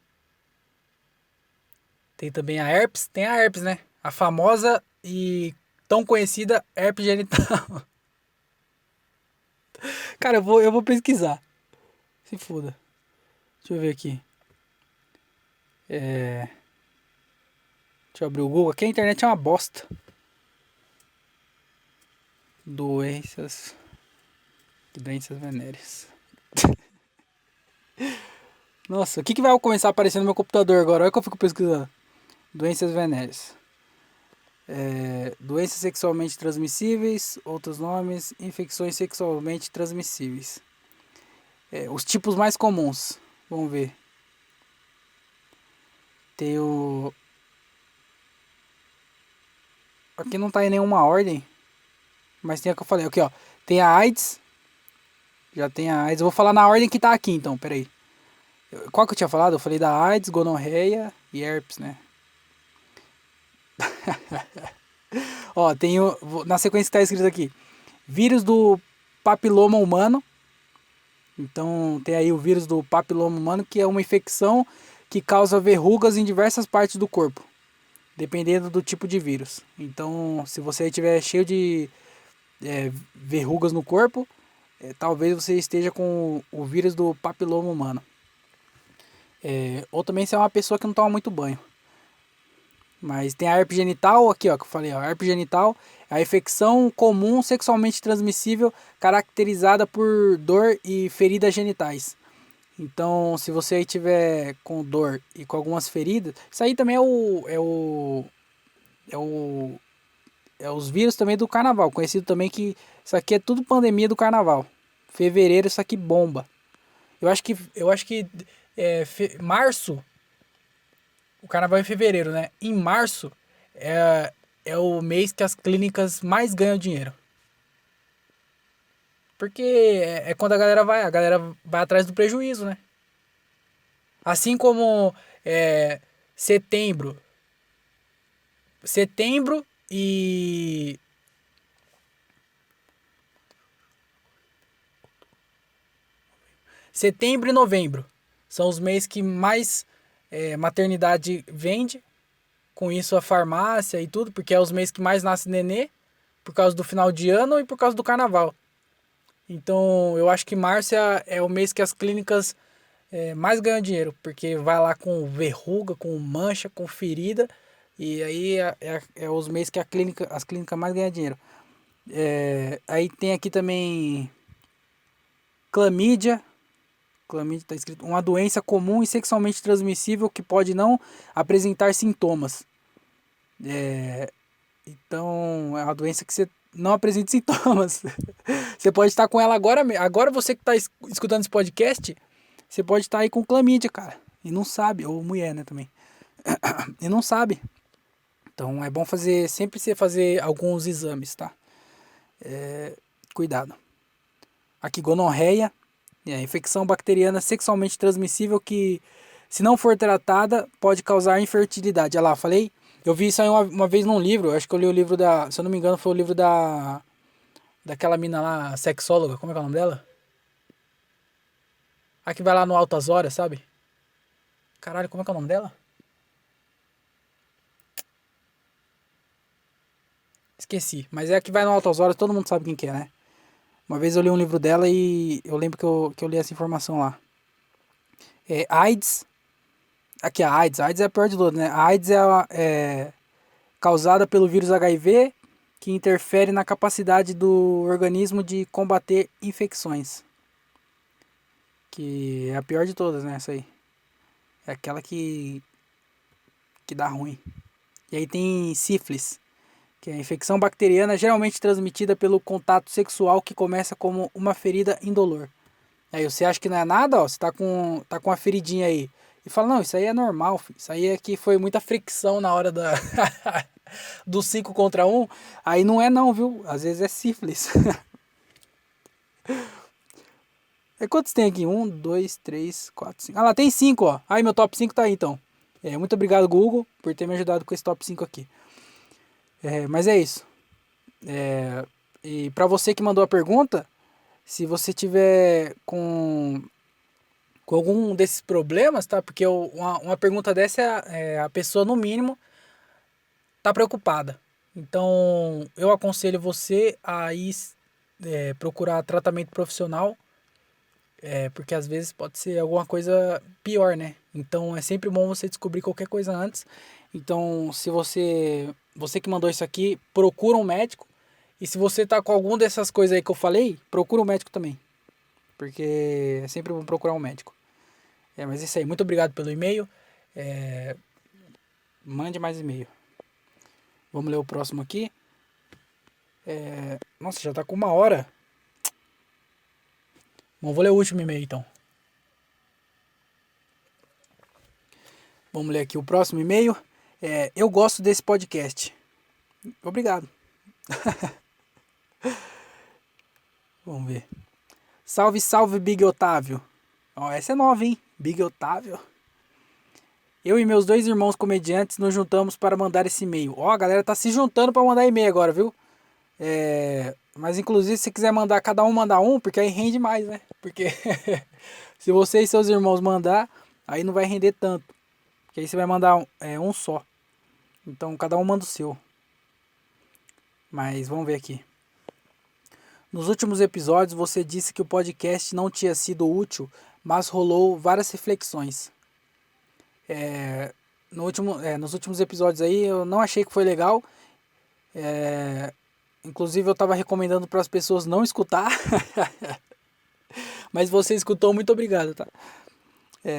Tem também a herpes. Tem a herpes, né? A famosa e tão conhecida herpes genital. Cara, eu vou pesquisar. Se foda. Deixa eu ver aqui. Deixa eu abrir o Google. Aqui a internet é uma bosta. Doenças. Doenças venéreas. Nossa, o que vai começar a aparecer no meu computador agora? Olha que eu fico pesquisando. Doenças venéreas. Doenças sexualmente transmissíveis, outros nomes, infecções sexualmente transmissíveis. Os tipos mais comuns. Vamos ver. Tem o. Aqui não tá em nenhuma ordem. Mas tem a que eu falei. Aqui, ó. Tem a AIDS. Já tem a AIDS. Eu vou falar na ordem que tá aqui então, peraí. Qual que eu tinha falado? Eu falei da AIDS, gonorreia e herpes, né? Ó, tem o. Na sequência que tá escrito aqui. Vírus do papiloma humano. Então tem aí o vírus do papiloma humano, que é uma infecção que causa verrugas em diversas partes do corpo, dependendo do tipo de vírus. Então, se você estiver cheio de verrugas no corpo, talvez você esteja com o vírus do papiloma humano. Ou também se é uma pessoa que não toma muito banho. Mas tem a herpes genital, aqui ó, que eu falei, ó, a herpes genital é a infecção comum sexualmente transmissível caracterizada por dor e feridas genitais. Então, se você aí tiver com dor e com algumas feridas, isso aí também é os vírus também do carnaval, conhecido também que isso aqui é tudo pandemia do carnaval. Fevereiro isso aqui bomba. Eu acho que março, o carnaval é em fevereiro, né? Em março é o mês que as clínicas mais ganham dinheiro. Porque é quando a galera vai atrás do prejuízo, né? Assim como é, setembro, setembro e setembro e novembro são os meses que mais maternidade vende. Com isso a farmácia e tudo, porque é os meses que mais nasce nenê, por causa do final de ano e por causa do carnaval. Então eu acho que março é o mês que as clínicas mais ganham dinheiro, porque vai lá com verruga, com mancha, com ferida, e aí é os meses que as clínicas mais ganham dinheiro. Aí tem aqui também clamídia. Clamídia está escrito uma doença comum e sexualmente transmissível que pode não apresentar sintomas. Então é uma doença que você não apresenta sintomas. Você pode estar com ela agora. Agora você que está escutando esse podcast, você pode estar aí com clamídia, cara. E não sabe. Ou mulher, né, também. E não sabe. Então é bom sempre você fazer alguns exames, tá? Cuidado. Aqui, gonorreia. Infecção bacteriana sexualmente transmissível que, se não for tratada, pode causar infertilidade. Olha lá, falei? Eu vi isso aí uma vez num livro. Acho que eu li o livro se eu não me engano, foi o livro daquela mina lá, sexóloga. Como é que é o nome dela? A que vai lá no Altas Horas, sabe? Caralho, como é que é o nome dela? Esqueci. Mas é a que vai no Altas Horas, todo mundo sabe quem que é, né? Uma vez eu li um livro dela e eu lembro que eu li essa informação lá. AIDS. Aqui a AIDS. A AIDS é a pior de todas, né? A AIDS é causada pelo vírus HIV, que interfere na capacidade do organismo de combater infecções. Que é a pior de todas, né? Essa aí. É aquela que dá ruim. E aí tem sífilis, que é a infecção bacteriana geralmente transmitida pelo contato sexual que começa como uma ferida indolor. Aí você acha que não é nada, ó, você tá com uma feridinha aí. E fala, não, isso aí é normal, filho. Isso aí é que foi muita fricção na hora do 5 contra 1. Aí não é não, viu? Às vezes é sífilis. Quantos tem aqui? 1, 2, 3, 4, 5. Ah lá, tem 5, ó. Aí meu top 5 tá aí então. Muito obrigado, Google, por ter me ajudado com esse top 5 aqui. Mas é isso. E para você que mandou a pergunta, se você tiver com algum desses problemas, tá? Porque uma pergunta dessa a pessoa, no mínimo, tá preocupada. Então, eu aconselho você a ir procurar tratamento profissional, porque às vezes pode ser alguma coisa pior, né? Então, é sempre bom você descobrir qualquer coisa antes. Então, se você que mandou isso aqui, procura um médico. E se você tá com alguma dessas coisas aí que eu falei, procura um médico também. Porque é sempre bom procurar um médico. Mas é isso aí. Muito obrigado pelo e-mail. Mande mais e-mail. Vamos ler o próximo aqui. Nossa, já tá com 1 hora. Bom, vou ler o último e-mail então. Vamos ler aqui o próximo e-mail. Eu gosto desse podcast. Obrigado. Vamos ver. Salve, salve, Big Otávio. Essa é nova, hein? Big Otávio. Eu e meus 2 irmãos comediantes nos juntamos para mandar esse e-mail. A galera tá se juntando para mandar e-mail agora, viu? Mas inclusive se quiser mandar, cada um mandar um, porque aí rende mais, né? Porque se você e seus irmãos mandar, aí não vai render tanto. Porque aí você vai mandar um só. Então cada um manda o seu. Mas vamos ver aqui. Nos últimos episódios você disse que o podcast não tinha sido útil, mas rolou várias reflexões. Nos últimos episódios aí eu não achei que foi legal. Inclusive eu estava recomendando para as pessoas não escutar. Mas você escutou, muito obrigado, tá?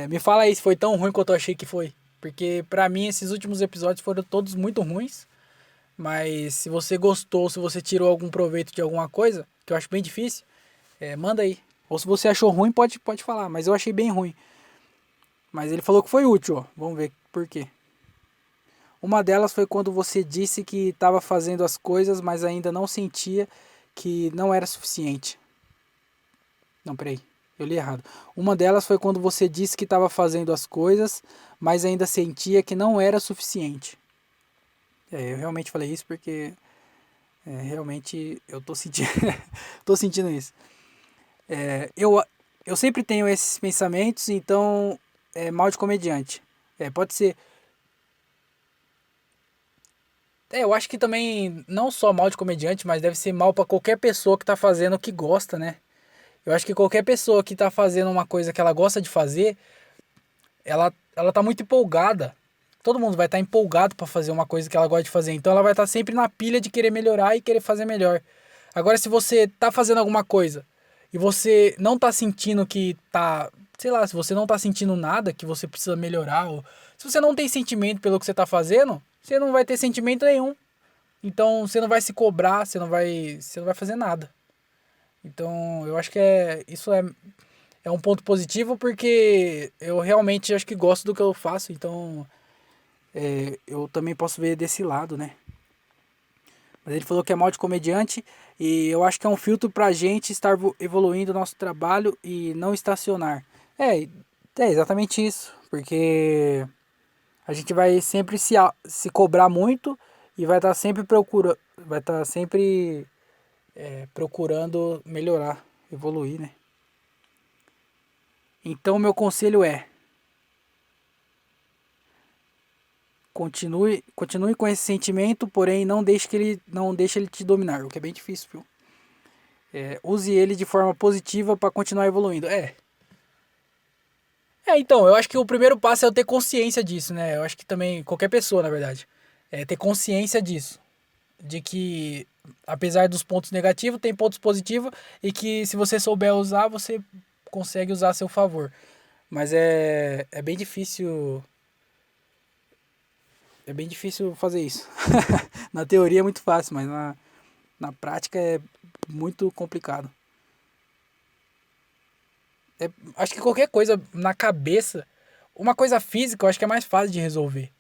Me fala aí se foi tão ruim quanto eu achei que foi. Porque pra mim esses últimos episódios foram todos muito ruins. Mas se você gostou, se você tirou algum proveito de alguma coisa, que eu acho bem difícil, manda aí. Ou se você achou ruim, pode falar. Mas eu achei bem ruim. Mas ele falou que foi útil, ó. Vamos ver por quê. Uma delas foi quando você disse que estava fazendo as coisas, mas ainda não sentia que não era suficiente. Não, peraí. Eu li errado. Uma delas foi quando você disse que estava fazendo as coisas, mas ainda sentia que não era suficiente. Eu realmente falei isso porque realmente eu tô sentindo, tô sentindo isso. Eu sempre tenho esses pensamentos, então é mal de comediante. Pode ser. Eu acho que também não só mal de comediante, mas deve ser mal pra qualquer pessoa que tá fazendo o que gosta, né? Eu acho que qualquer pessoa que tá fazendo uma coisa que ela gosta de fazer, ela tá muito empolgada. Todo mundo vai estar empolgado pra fazer uma coisa que ela gosta de fazer. Então ela vai estar sempre na pilha de querer melhorar e querer fazer melhor. Agora, se você tá fazendo alguma coisa e você não tá sentindo que tá, sei lá, se você não tá sentindo nada que você precisa melhorar, ou se você não tem sentimento pelo que você tá fazendo, você não vai ter sentimento nenhum. Então você não vai se cobrar, você não vai fazer nada. Então eu acho que isso é um ponto positivo, porque eu realmente acho que gosto do que eu faço, então eu também posso ver desse lado, né? Mas ele falou que é mal de comediante e eu acho que é um filtro pra gente estar evoluindo o nosso trabalho e não estacionar. É exatamente isso, porque a gente vai sempre se cobrar muito e vai estar sempre procurando melhorar, evoluir, né? Então meu conselho é: continue com esse sentimento, porém não deixe ele te dominar, o que é bem difícil, viu? Use ele de forma positiva para continuar evoluindo. Então, eu acho que o primeiro passo é eu ter consciência disso, né? Eu acho que também, qualquer pessoa, na verdade, ter consciência disso. De que, apesar dos pontos negativos, tem pontos positivos e que se você souber usar, você consegue usar a seu favor. Mas é bem difícil. É bem difícil fazer isso. Na teoria é muito fácil, mas na prática é muito complicado. Acho que qualquer coisa na cabeça, uma coisa física, eu acho que é mais fácil de resolver.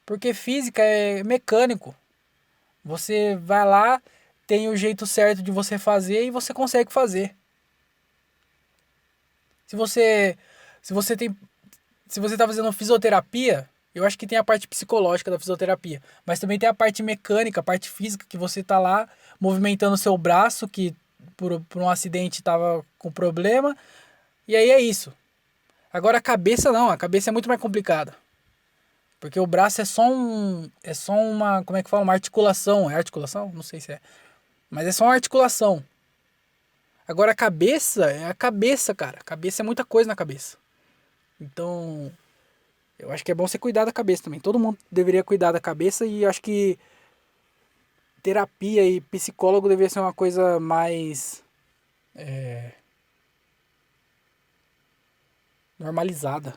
Porque física é mecânico. Você vai lá, tem o jeito certo de você fazer e você consegue fazer. Se você se você tem se você tá fazendo fisioterapia, Eu acho que tem a parte psicológica da fisioterapia, mas também tem a parte mecânica, a parte física, que você tá lá movimentando o seu braço, que por um acidente tava com problema, e aí é isso. Agora a cabeça não, a cabeça é muito mais complicada. Porque o braço é só uma, como é que fala? Uma articulação. É articulação? Não sei se é. Mas é só uma articulação. Agora a cabeça é a cabeça, cara. A cabeça é muita coisa na cabeça. Então, eu acho que é bom você cuidar da cabeça também. Todo mundo deveria cuidar da cabeça e eu acho que terapia e psicólogo deveria ser uma coisa mais normalizada.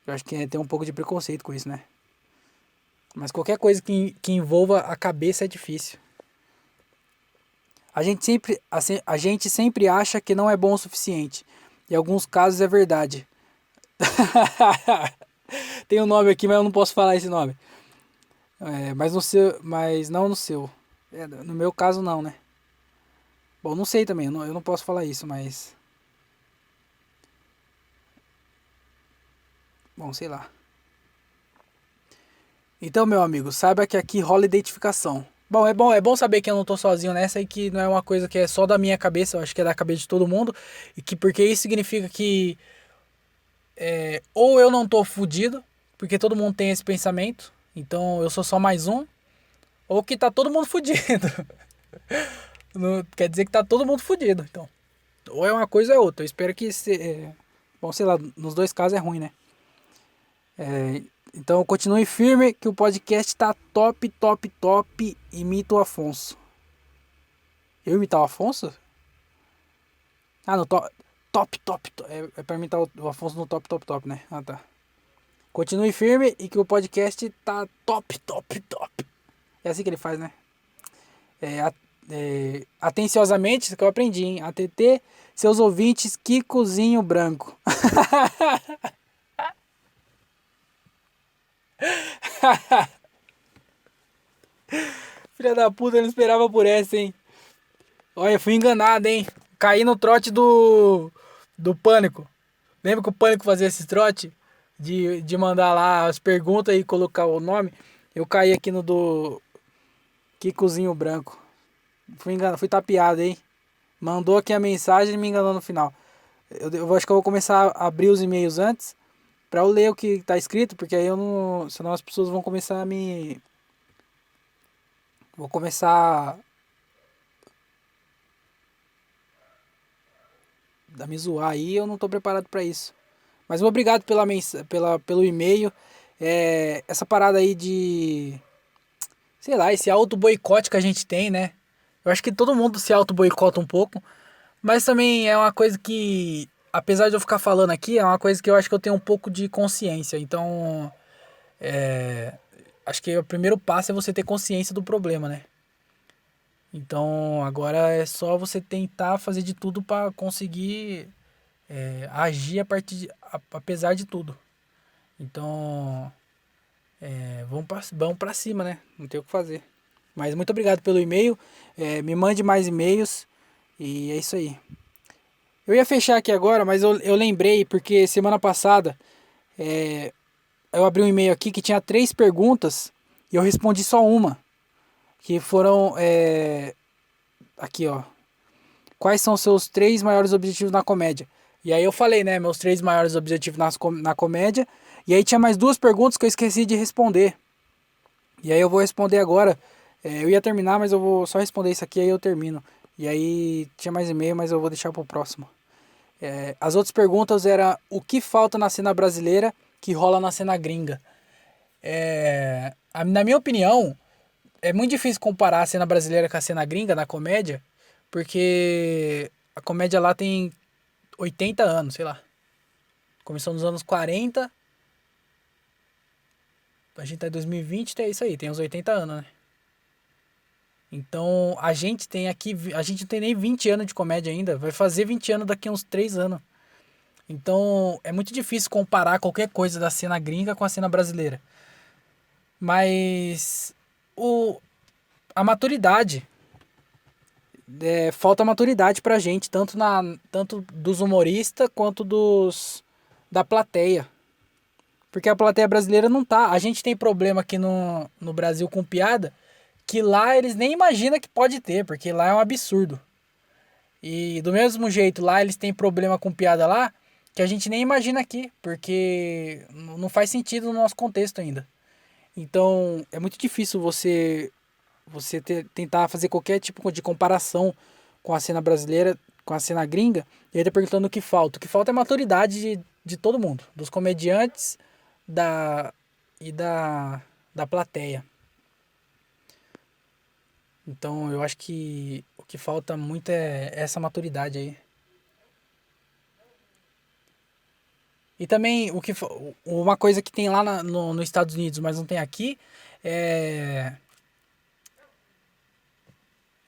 Eu acho que tem um pouco de preconceito com isso, né? Mas qualquer coisa que envolva a cabeça é difícil. A gente sempre acha que não é bom o suficiente. Em alguns casos é verdade. Tem um nome aqui, mas eu não posso falar esse nome. Mas não no seu. No meu caso não, né? Bom, não sei também, eu não posso falar isso, mas. Bom, sei lá. Então, meu amigo, saiba que aqui rola identificação. É bom saber que eu não tô sozinho nessa e que não é uma coisa que é só da minha cabeça, eu acho que é da cabeça de todo mundo. E que porque isso significa que ou eu não tô fudido, porque todo mundo tem esse pensamento, então eu sou só mais um, ou que tá todo mundo fudido. Não, quer dizer que tá todo mundo fudido, então. Ou é uma coisa ou é outra. Eu espero que bom, sei lá, nos dois casos é ruim, né? Então continue firme que o podcast tá top, top, top. Imita o Afonso. Eu imitar o Afonso? Ah, no top, top, top. É pra imitar o Afonso no top, top, top, né? Ah, tá. Continue firme e que o podcast tá top, top, top. É assim que ele faz, né? Atenciosamente, isso que eu aprendi, hein? ATT, seus ouvintes, Kikozinho Branco. Filha da puta, eu não esperava por essa, hein? Olha, fui enganado, hein? Caí no trote do Pânico. Lembra que o Pânico fazia esse trote? De mandar lá as perguntas e colocar o nome? Eu caí aqui no do Kikozinho Branco. Fui enganado, fui tapeado, hein? Mandou aqui a mensagem e me enganou no final. Eu acho que eu vou começar a abrir os e-mails antes pra eu ler o que tá escrito, porque aí eu não. Senão as pessoas vão começar a me. Vou começar a me zoar aí, eu não tô preparado pra isso. Mas obrigado pelo e-mail. Essa parada aí de. Sei lá, esse auto-boicote que a gente tem, né? Eu acho que todo mundo se auto-boicota um pouco. Mas também é uma coisa que, apesar de eu ficar falando aqui, é uma coisa que eu acho que eu tenho um pouco de consciência. Então, acho que o primeiro passo é você ter consciência do problema, né? Então, agora é só você tentar fazer de tudo para conseguir agir apesar de tudo. Então, vamos pra cima, né? Não tem o que fazer. Mas muito obrigado pelo e-mail. Me mande mais e-mails. E é isso aí. Eu ia fechar aqui agora, mas eu lembrei porque semana passada eu abri um e-mail aqui que tinha 3 perguntas e eu respondi só uma. Que foram. Aqui, ó. Quais são os seus 3 maiores objetivos na comédia? E aí eu falei, né? Meus 3 maiores objetivos na comédia. E aí tinha mais 2 perguntas que eu esqueci de responder. E aí eu vou responder agora. Eu ia terminar, mas eu vou só responder isso aqui aí eu termino. E aí tinha mais e-mail, mas eu vou deixar pro próximo. As outras perguntas eram o que falta na cena brasileira que rola na cena gringa. Na minha opinião, é muito difícil comparar a cena brasileira com a cena gringa na comédia, porque a comédia lá tem 80 anos, sei lá. Começou nos anos 40, a gente tá em 2020, é isso aí, tem uns 80 anos, né? Então, a gente tem aqui, a gente não tem nem 20 anos de comédia ainda, vai fazer 20 anos daqui a uns 3 anos. Então, é muito difícil comparar qualquer coisa da cena gringa com a cena brasileira. Mas o, a maturidade, falta maturidade pra gente, tanto dos humoristas quanto da plateia. Porque a plateia brasileira não tá. A gente tem problema aqui no Brasil com piada, que lá eles nem imaginam que pode ter, porque lá é um absurdo. E do mesmo jeito, lá eles têm problema com piada lá, que a gente nem imagina aqui, porque não faz sentido no nosso contexto ainda. Então, é muito difícil tentar fazer qualquer tipo de comparação com a cena brasileira, com a cena gringa, e aí tá perguntando o que falta. O que falta é maturidade de todo mundo, dos comediantes da, e da plateia. Então, eu acho que o que falta muito é essa maturidade aí. E também uma coisa que tem lá nos Estados Unidos, mas não tem aqui, é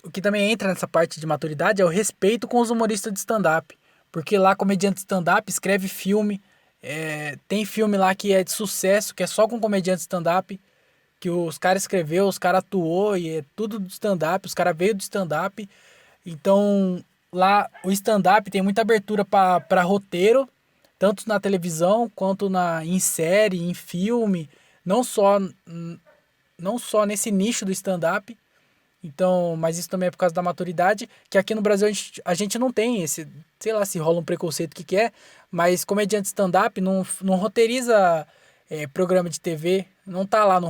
o que também entra nessa parte de maturidade é o respeito com os humoristas de stand-up. Porque lá, comediante de stand-up escreve filme. Tem filme lá que é de sucesso, que é só com comediante de stand-up. Que os caras escreveu, os caras atuou e é tudo do stand-up. Os caras veio do stand-up. Então, lá o stand-up tem muita abertura para roteiro, tanto na televisão quanto em série, em filme. Não só, não só nesse nicho do stand-up. Então, mas isso também é por causa da maturidade, que aqui no Brasil a gente não tem esse, sei lá se rola um preconceito, que é, mas comediante stand-up não roteiriza programa de TV, não tá lá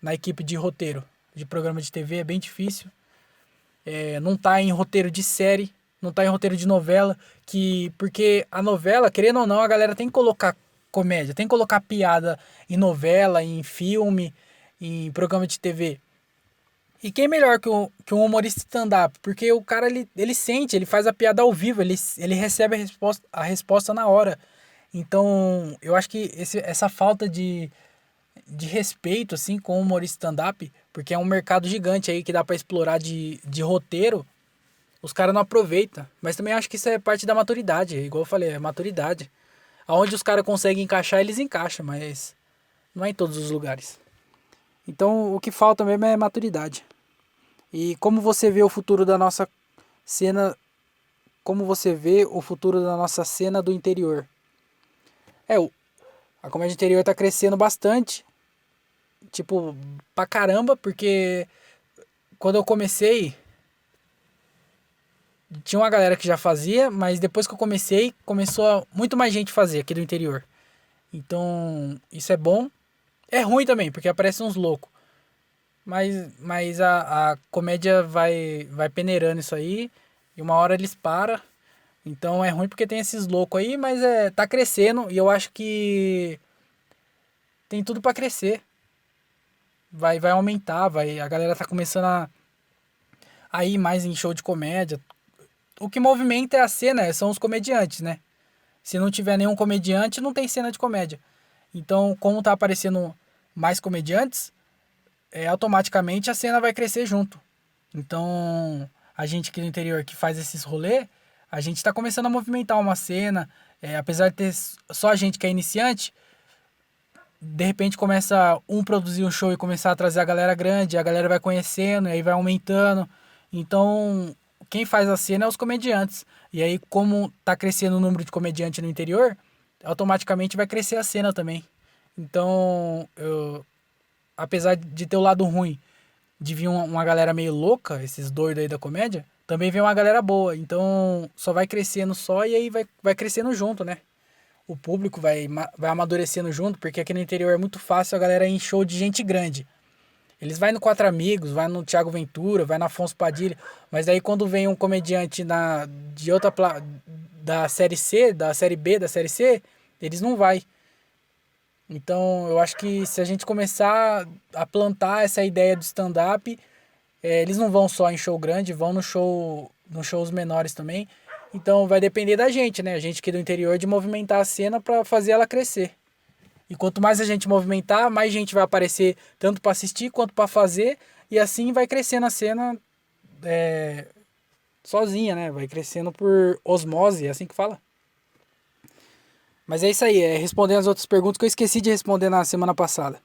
na equipe de roteiro de programa de TV, é bem difícil. Não tá em roteiro de série, não tá em roteiro de novela, porque a novela, querendo ou não, a galera tem que colocar comédia, tem que colocar piada em novela, em filme, em programa de TV. E quem melhor que um humorista stand-up? Porque o cara, ele sente, ele faz a piada ao vivo, ele recebe a resposta na hora. Então, eu acho que essa falta de respeito, assim, com o humorista stand-up, porque é um mercado gigante aí que dá pra explorar de roteiro, os caras não aproveitam. Mas também acho que isso é parte da maturidade, igual eu falei, é maturidade. Aonde os caras conseguem encaixar, eles encaixam, mas não é em todos os lugares. Então, o que falta mesmo é maturidade. E como você vê o futuro da nossa cena, como você vê o futuro da nossa cena do interior? A comédia interior tá crescendo bastante, tipo, pra caramba, porque quando eu comecei, tinha uma galera que já fazia, mas depois que eu comecei, começou muito mais gente fazer aqui do interior. Então, isso é bom. É ruim também, porque aparecem uns loucos. Mas a comédia vai peneirando isso aí. E uma hora eles param. Então é ruim porque tem esses loucos aí, mas tá crescendo. E eu acho que tem tudo pra crescer. Vai aumentar, a galera tá começando a ir mais em show de comédia. O que movimenta é a cena, são os comediantes, né? Se não tiver nenhum comediante, não tem cena de comédia. Então, como tá aparecendo mais comediantes, automaticamente a cena vai crescer junto. Então, a gente aqui no interior que faz esses rolê, a gente está começando a movimentar uma cena. Apesar de ter só a gente que é iniciante, de repente começa produzir um show e começar a trazer a galera grande, a galera vai conhecendo, e aí vai aumentando. Então, quem faz a cena é os comediantes. E aí, como tá crescendo o número de comediantes no interior, automaticamente vai crescer a cena também. Então, apesar de ter o lado ruim de vir uma galera meio louca, esses doidos aí da comédia, também vem uma galera boa. Então, só vai crescendo só e aí vai crescendo junto, né? O público vai amadurecendo junto, porque aqui no interior é muito fácil a galera ir em show de gente grande. Eles vai no Quatro Amigos, vai no Thiago Ventura, vai no Afonso Padilha, mas aí quando vem um comediante da série C, da série B, da série C, eles não vai. Então, eu acho que se a gente começar a plantar essa ideia do stand-up, eles não vão só em show grande, vão nos shows menores também. Então, vai depender da gente, né? A gente aqui do interior de movimentar a cena para fazer ela crescer. E quanto mais a gente movimentar, mais gente vai aparecer, tanto para assistir quanto para fazer, e assim vai crescendo a cena sozinha, né? Vai crescendo por osmose, é assim que fala. Mas é isso aí, respondendo as outras perguntas que eu esqueci de responder na semana passada.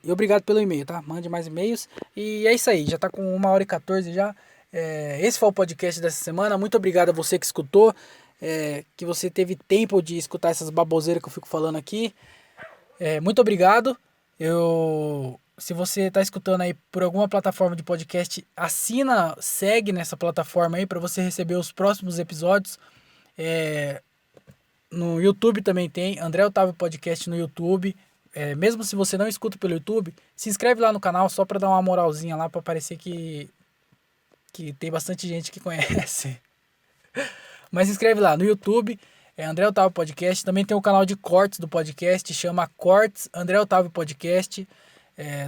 E obrigado pelo e-mail, tá? Mande mais e-mails. E é isso aí, já tá com 1h14 já. Esse foi o podcast dessa semana. Muito obrigado a você que escutou. que você teve tempo de escutar essas baboseiras que eu fico falando aqui. Muito obrigado. Se você está escutando aí por alguma plataforma de podcast, segue nessa plataforma aí para você receber os próximos episódios. No YouTube também tem, André Otávio Podcast no YouTube. Mesmo se você não escuta pelo YouTube, se inscreve lá no canal só para dar uma moralzinha lá, para parecer que tem bastante gente que conhece. Mas se inscreve lá no YouTube, André Otávio Podcast. Também tem o canal de cortes do podcast, chama Cortes André Otávio Podcast.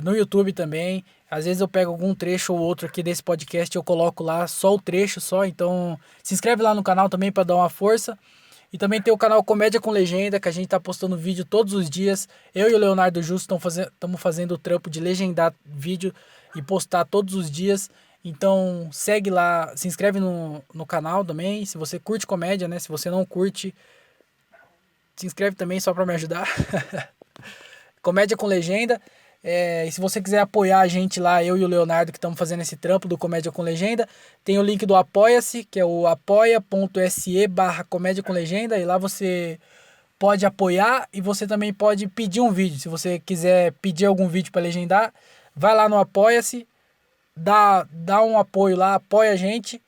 No YouTube também. Às vezes eu pego algum trecho ou outro aqui desse podcast e eu coloco lá só o trecho só. Então se inscreve lá no canal também para dar uma força. E também tem o canal Comédia com Legenda, que a gente tá postando vídeo todos os dias. Eu e o Leonardo Justo estamos fazendo o trampo de legendar vídeo e postar todos os dias. Então segue lá, se inscreve no canal também. Se você curte comédia, né? Se você não curte, se inscreve também só para me ajudar. Comédia com Legenda. E se você quiser apoiar a gente lá, eu e o Leonardo que estamos fazendo esse trampo do Comédia com Legenda, tem o link do Apoia-se, que é o apoia.se/Comédia com Legenda, e lá você pode apoiar e você também pode pedir um vídeo. Se você quiser pedir algum vídeo para legendar, vai lá no Apoia-se, dá um apoio lá, apoia a gente,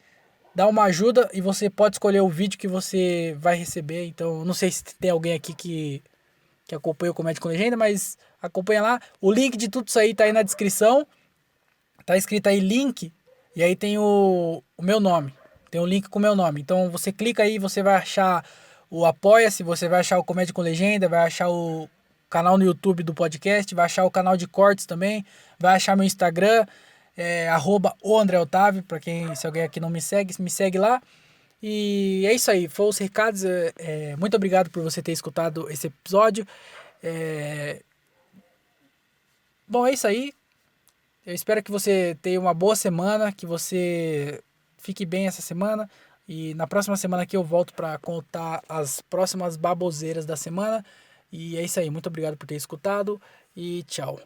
dá uma ajuda e você pode escolher o vídeo que você vai receber. Então, não sei se tem alguém aqui que acompanha o Comédia com Legenda, mas acompanha lá. O link de tudo isso aí tá aí na descrição. Tá escrito aí link, e aí tem o meu nome. Tem um link com o meu nome. Então você clica aí, você vai achar o Apoia-se, você vai achar o Comédia com Legenda, vai achar o canal no YouTube do podcast, vai achar o canal de cortes também, vai achar meu Instagram, @o_André_Otávio, pra quem, se alguém aqui não me segue lá. E é isso aí, foram os recados. Muito obrigado por você ter escutado esse episódio. Bom, é isso aí. Eu espero que você tenha uma boa semana, que você fique bem essa semana. E na próxima semana aqui eu volto para contar as próximas baboseiras da semana. E é isso aí, muito obrigado por ter escutado e tchau.